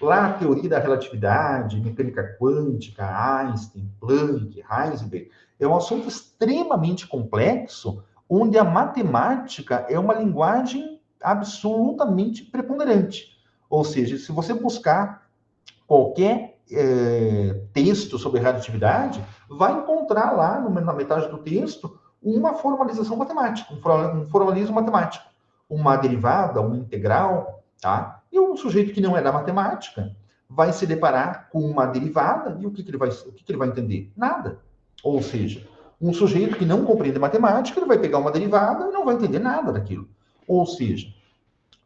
Lá, a teoria da relatividade, mecânica quântica, Einstein, Planck, Heisenberg, é um assunto extremamente complexo, onde a matemática é uma linguagem absolutamente preponderante. Ou seja, se você buscar qualquer texto sobre relatividade, vai encontrar lá, na metade do texto, uma formalização matemática, um formalismo matemático, uma derivada, uma integral, tá? E um sujeito que não é da matemática vai se deparar com uma derivada e o que ele vai entender? Nada. Ou seja, um sujeito que não compreende matemática, ele vai pegar uma derivada e não vai entender nada daquilo. Ou seja,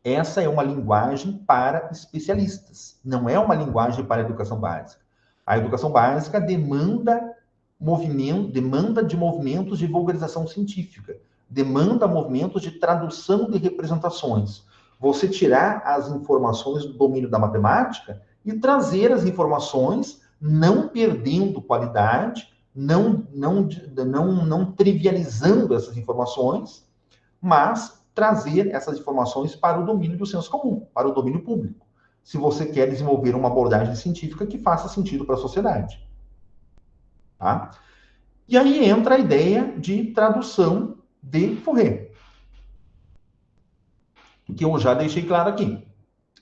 essa é uma linguagem para especialistas, não é uma linguagem para a educação básica. A educação básica demanda de movimentos de vulgarização científica, demanda movimentos de tradução de representações. Você tirar as informações do domínio da matemática e trazer as informações, não perdendo qualidade, não trivializando essas informações, mas trazer essas informações para o domínio do senso comum, para o domínio público, se você quer desenvolver uma abordagem científica que faça sentido para a sociedade. Tá? E aí entra a ideia de tradução de Fourier, que eu já deixei claro aqui.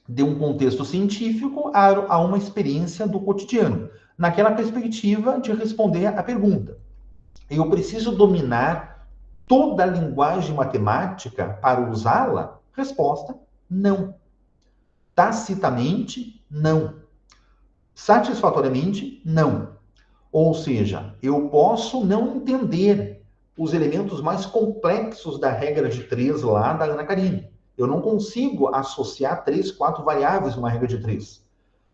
De um contexto científico a uma experiência do cotidiano, naquela perspectiva de responder à pergunta. Eu preciso dominar toda a linguagem matemática para usá-la? Resposta, não. Tacitamente, não. Satisfatoriamente, não. Ou seja, eu posso não entender os elementos mais complexos da regra de 3 lá da Ana Karine. Eu não consigo associar 3, 4 variáveis numa regra de 3.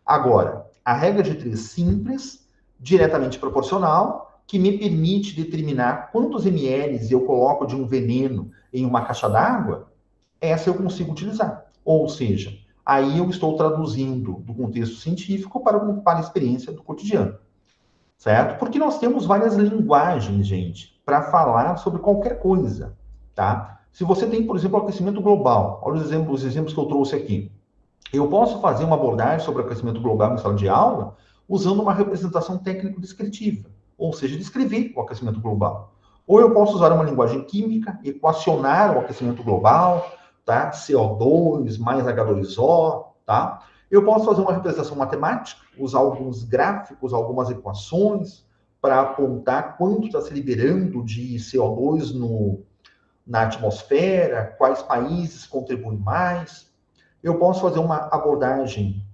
Agora, a regra de 3 simples, diretamente proporcional, que me permite determinar quantos ml eu coloco de um veneno em uma caixa d'água, essa eu consigo utilizar. Ou seja, aí eu estou traduzindo do contexto científico para a experiência do cotidiano. Certo? Porque nós temos várias linguagens, gente, para falar sobre qualquer coisa, tá? Se você tem, por exemplo, aquecimento global, olha os exemplos que eu trouxe aqui. Eu posso fazer uma abordagem sobre aquecimento global em sala de aula usando uma representação técnico-descritiva, ou seja, descrever o aquecimento global. Ou eu posso usar uma linguagem química, equacionar o aquecimento global, tá? CO2 mais H2O, tá? Eu posso fazer uma representação matemática, usar alguns gráficos, algumas equações, para apontar quanto está se liberando de CO2 na atmosfera, quais países contribuem mais. Eu posso fazer uma abordagem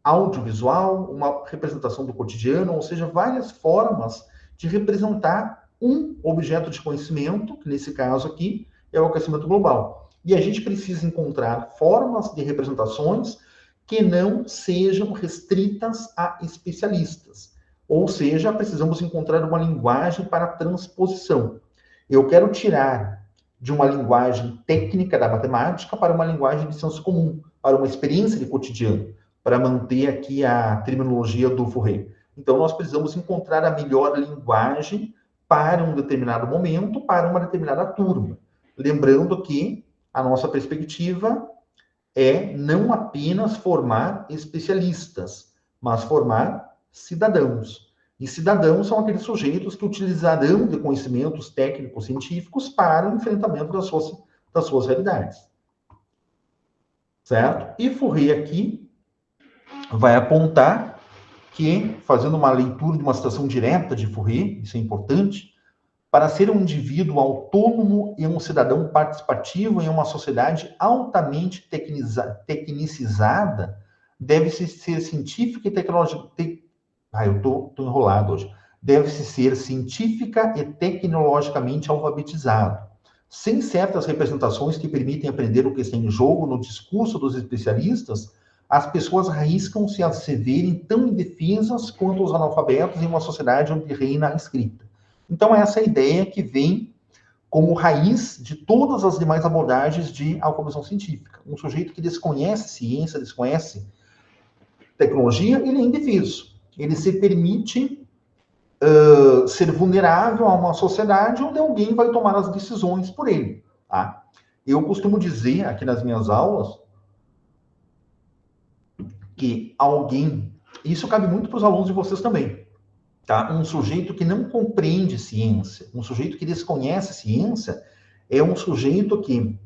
audiovisual, uma representação do cotidiano, ou seja, várias formas de representar um objeto de conhecimento, que nesse caso aqui é o aquecimento global. E a gente precisa encontrar formas de representações que não sejam restritas a especialistas. Ou seja, precisamos encontrar uma linguagem para transposição. Eu quero tirar de uma linguagem técnica da matemática para uma linguagem de senso comum, para uma experiência de cotidiano, para manter aqui a terminologia do Fourier. Então, nós precisamos encontrar a melhor linguagem para um determinado momento, para uma determinada turma. Lembrando que a nossa perspectiva é não apenas formar especialistas, mas formar cidadãos. E cidadãos são aqueles sujeitos que utilizarão de conhecimentos técnicos científicos para o enfrentamento das suas realidades. Certo? E Fourier aqui vai apontar que, fazendo uma leitura de uma citação direta de Fourier, isso é importante, para ser um indivíduo autônomo e um cidadão participativo em uma sociedade altamente tecnicizada, deve-se ser científica e tecnológica... eu estou enrolado hoje. Deve-se ser científica e tecnologicamente alfabetizado. Sem certas representações que permitem aprender o que está em jogo no discurso dos especialistas, as pessoas arriscam-se a se verem tão indefesas quanto os analfabetos em uma sociedade onde reina a escrita. Então, essa é a ideia que vem como raiz de todas as demais abordagens de alfabetização científica. Um sujeito que desconhece ciência, desconhece tecnologia, ele é indefeso. Ele se permite ser vulnerável a uma sociedade onde alguém vai tomar as decisões por ele. Tá? Eu costumo dizer aqui nas minhas aulas que alguém... Isso cabe muito para os alunos de vocês também. Tá? Um sujeito que não compreende ciência, um sujeito que desconhece ciência, é um sujeito que,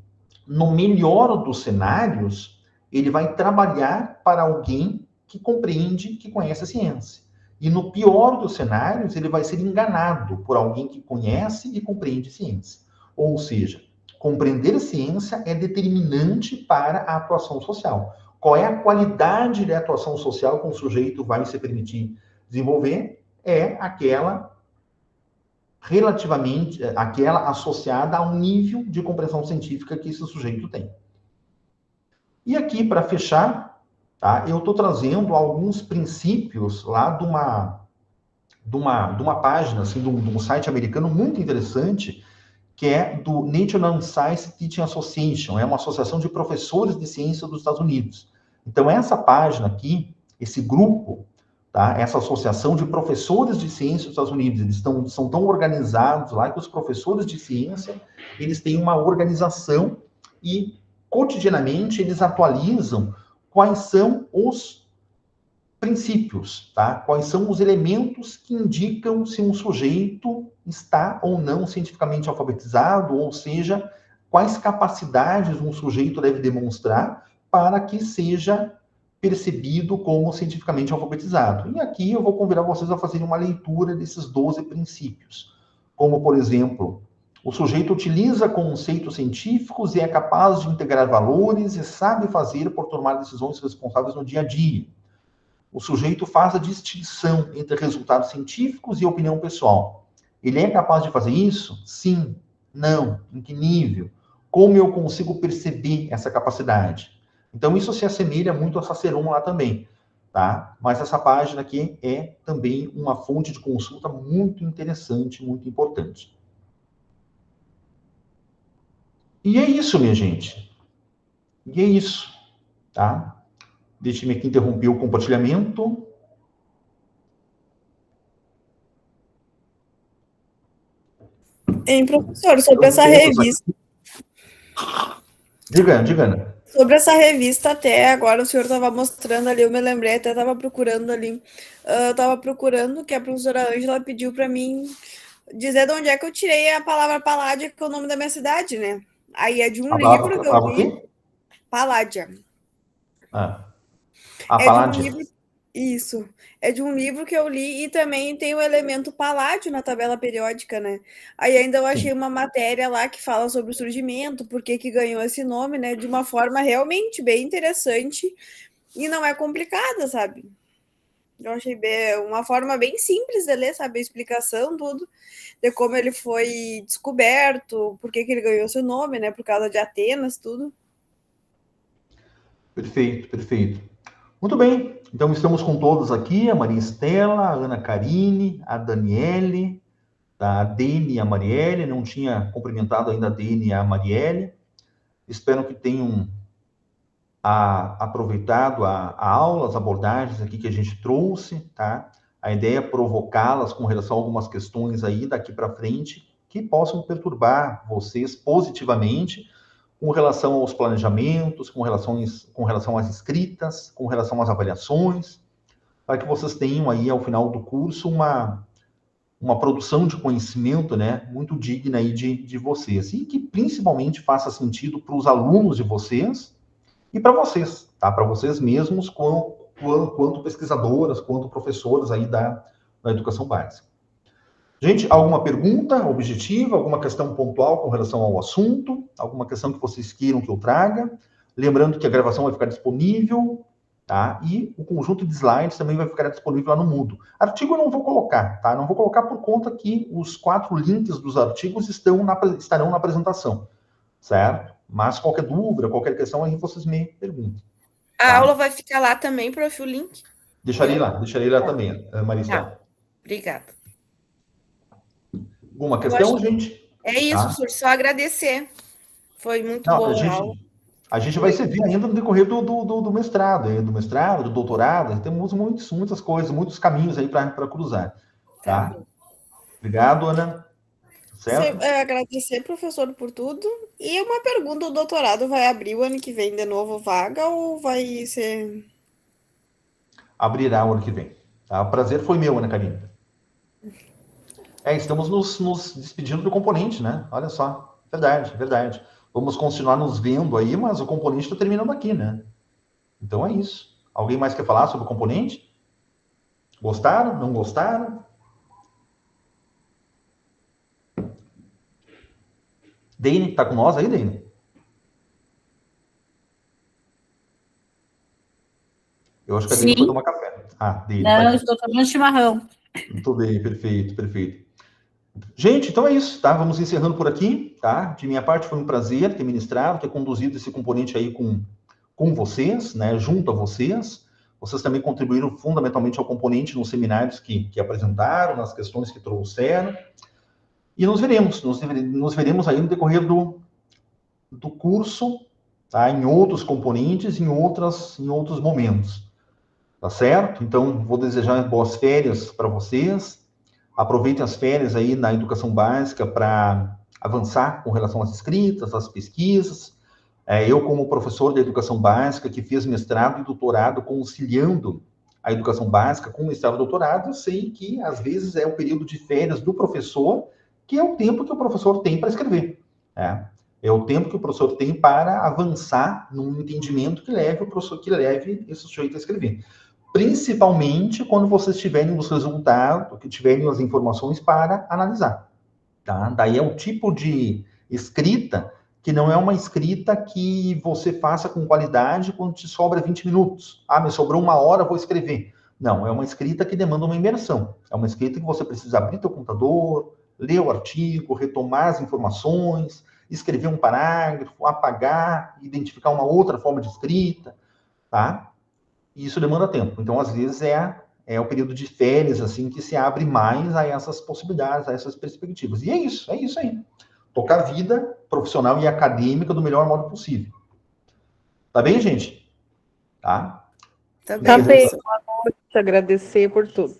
no melhor dos cenários, ele vai trabalhar para alguém que compreende, que conhece a ciência. E no pior dos cenários, ele vai ser enganado por alguém que conhece e compreende ciência. Ou seja, compreender a ciência é determinante para a atuação social. Qual é a qualidade de atuação social que um sujeito vai se permitir desenvolver? É aquela aquela associada ao nível de compreensão científica que esse sujeito tem. E aqui, para fechar, tá, eu estou trazendo alguns princípios lá de uma página, assim, de um site americano muito interessante, que é do National Science Teaching Association, é uma associação de professores de ciência dos Estados Unidos. Então, essa página aqui, esse grupo, tá? Essa associação de professores de ciência dos Estados Unidos, eles são tão organizados lá que os professores de ciência, eles têm uma organização e, cotidianamente, eles atualizam quais são os princípios, tá? Quais são os elementos que indicam se um sujeito está ou não cientificamente alfabetizado, ou seja, quais capacidades um sujeito deve demonstrar para que seja percebido como cientificamente alfabetizado. E aqui eu vou convidar vocês a fazerem uma leitura desses 12 princípios. Como, por exemplo, o sujeito utiliza conceitos científicos e é capaz de integrar valores e sabe fazer por tomar decisões responsáveis no dia a dia. o sujeito faz a distinção entre resultados científicos e opinião pessoal. Ele é capaz de fazer isso? Sim. Não. Em que nível? Como eu consigo perceber essa capacidade? Então, isso se assemelha muito a Cicerone lá também, tá? Mas essa página aqui é também uma fonte de consulta muito interessante, muito importante. E é isso, minha gente. E é isso, tá? Deixe-me aqui interromper o compartilhamento. Hein, professor, sobre essa revista. Diga, Ana. Sobre essa revista, até agora o senhor estava mostrando ali, eu me lembrei, até estava procurando ali. Eu estava procurando, que a professora Ângela pediu para mim dizer de onde é que eu tirei a palavra Paládia, que é o nome da minha cidade, né? Aí é de um livro que eu li. Paládia. A Paládia. De um livro, isso. É de um livro que eu li e também tem o elemento paládio na tabela periódica, né? Aí ainda eu achei uma matéria lá que fala sobre o surgimento, por que ganhou esse nome, né? De uma forma realmente bem interessante e não é complicada, sabe? Eu achei uma forma bem simples de ler, sabe? A explicação, tudo, de como ele foi descoberto, por que ele ganhou seu nome, né? Por causa de Atenas, tudo. Perfeito, perfeito. Muito bem, então estamos com todos aqui, a Maria Estela, a Ana Karine, a Daniele, a Dene e a Marielle, não tinha cumprimentado ainda a Dene e a Marielle. Espero que tenham aproveitado a aula, as abordagens aqui que a gente trouxe, tá? A ideia é provocá-las com relação a algumas questões aí daqui para frente que possam perturbar vocês positivamente com relação aos planejamentos, com relação às escritas, com relação às avaliações, para que vocês tenham aí, ao final do curso, uma produção de conhecimento, né, muito digna aí de vocês, e que principalmente faça sentido para os alunos de vocês e para vocês, tá? Para vocês mesmos, quanto pesquisadoras, quanto professoras aí da educação básica. Gente, alguma pergunta objetiva, alguma questão pontual com relação ao assunto, alguma questão que vocês queiram que eu traga? Lembrando que a gravação vai ficar disponível, tá? E o conjunto de slides também vai ficar disponível lá no Moodle. Artigo eu não vou colocar, tá? Não vou colocar por conta que os 4 links dos artigos estarão na apresentação, certo? Mas qualquer dúvida, qualquer questão, aí vocês me perguntam. Tá? A aula vai ficar lá também, prof, o link? Deixarei lá também, Maristela. Tá. Obrigada. Alguma questão, gente? É isso, professor, só agradecer. Foi muito bom. A gente vai se ver ainda no decorrer do mestrado, do doutorado. Temos muitas coisas, muitos caminhos aí para cruzar. Tá? Obrigado, Ana. Certo? Agradecer, professor, por tudo. E uma pergunta, o doutorado vai abrir o ano que vem de novo vaga ou vai ser... Abrirá o ano que vem. Tá? O prazer foi meu, Ana Karine. Estamos nos despedindo do componente, né? Olha só. Verdade. Vamos continuar nos vendo aí, mas o componente está terminando aqui, né? Então é isso. Alguém mais quer falar sobre o componente? Gostaram? Não gostaram? Dane, tá com nós aí, Dane? Eu acho que a Dane foi tomar café. Dane. Não, eu estou tomando chimarrão. Muito bem, perfeito. Gente, então é isso, tá? Vamos encerrando por aqui, tá? De minha parte foi um prazer ter ministrado, ter conduzido esse componente aí com vocês, né? Junto a vocês. Vocês também contribuíram fundamentalmente ao componente nos seminários que apresentaram, nas questões que trouxeram. E nos veremos aí no decorrer do curso, tá? Em outros componentes, em outros momentos. Tá certo? Então, vou desejar boas férias para vocês. Aproveitem as férias aí na educação básica para avançar com relação às escritas, às pesquisas. Eu, como professor de educação básica, que fiz mestrado e doutorado conciliando a educação básica com o mestrado e doutorado, eu sei que, às vezes, é o período de férias do professor, que é o tempo que o professor tem para escrever. É o tempo que o professor tem para avançar num entendimento que leve esse sujeito a escrever. Principalmente quando vocês tiverem os resultados, que tiverem as informações para analisar. Tá? Daí é o tipo de escrita que não é uma escrita que você faça com qualidade quando te sobra 20 minutos. Me sobrou 1 hora, vou escrever. Não, é uma escrita que demanda uma imersão. É uma escrita que você precisa abrir teu computador, ler o artigo, retomar as informações, escrever um parágrafo, apagar, identificar uma outra forma de escrita, tá? E isso demanda tempo. Então, às vezes, é o período de férias, assim, que se abre mais a essas possibilidades, a essas perspectivas. E é isso aí. Tocar a vida profissional e acadêmica do melhor modo possível. Tá bem, gente? Tá? Tá Tá bem. bem, boa noite, agradecer por tudo.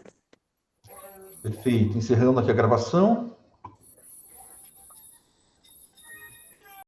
Perfeito. Encerrando aqui a gravação.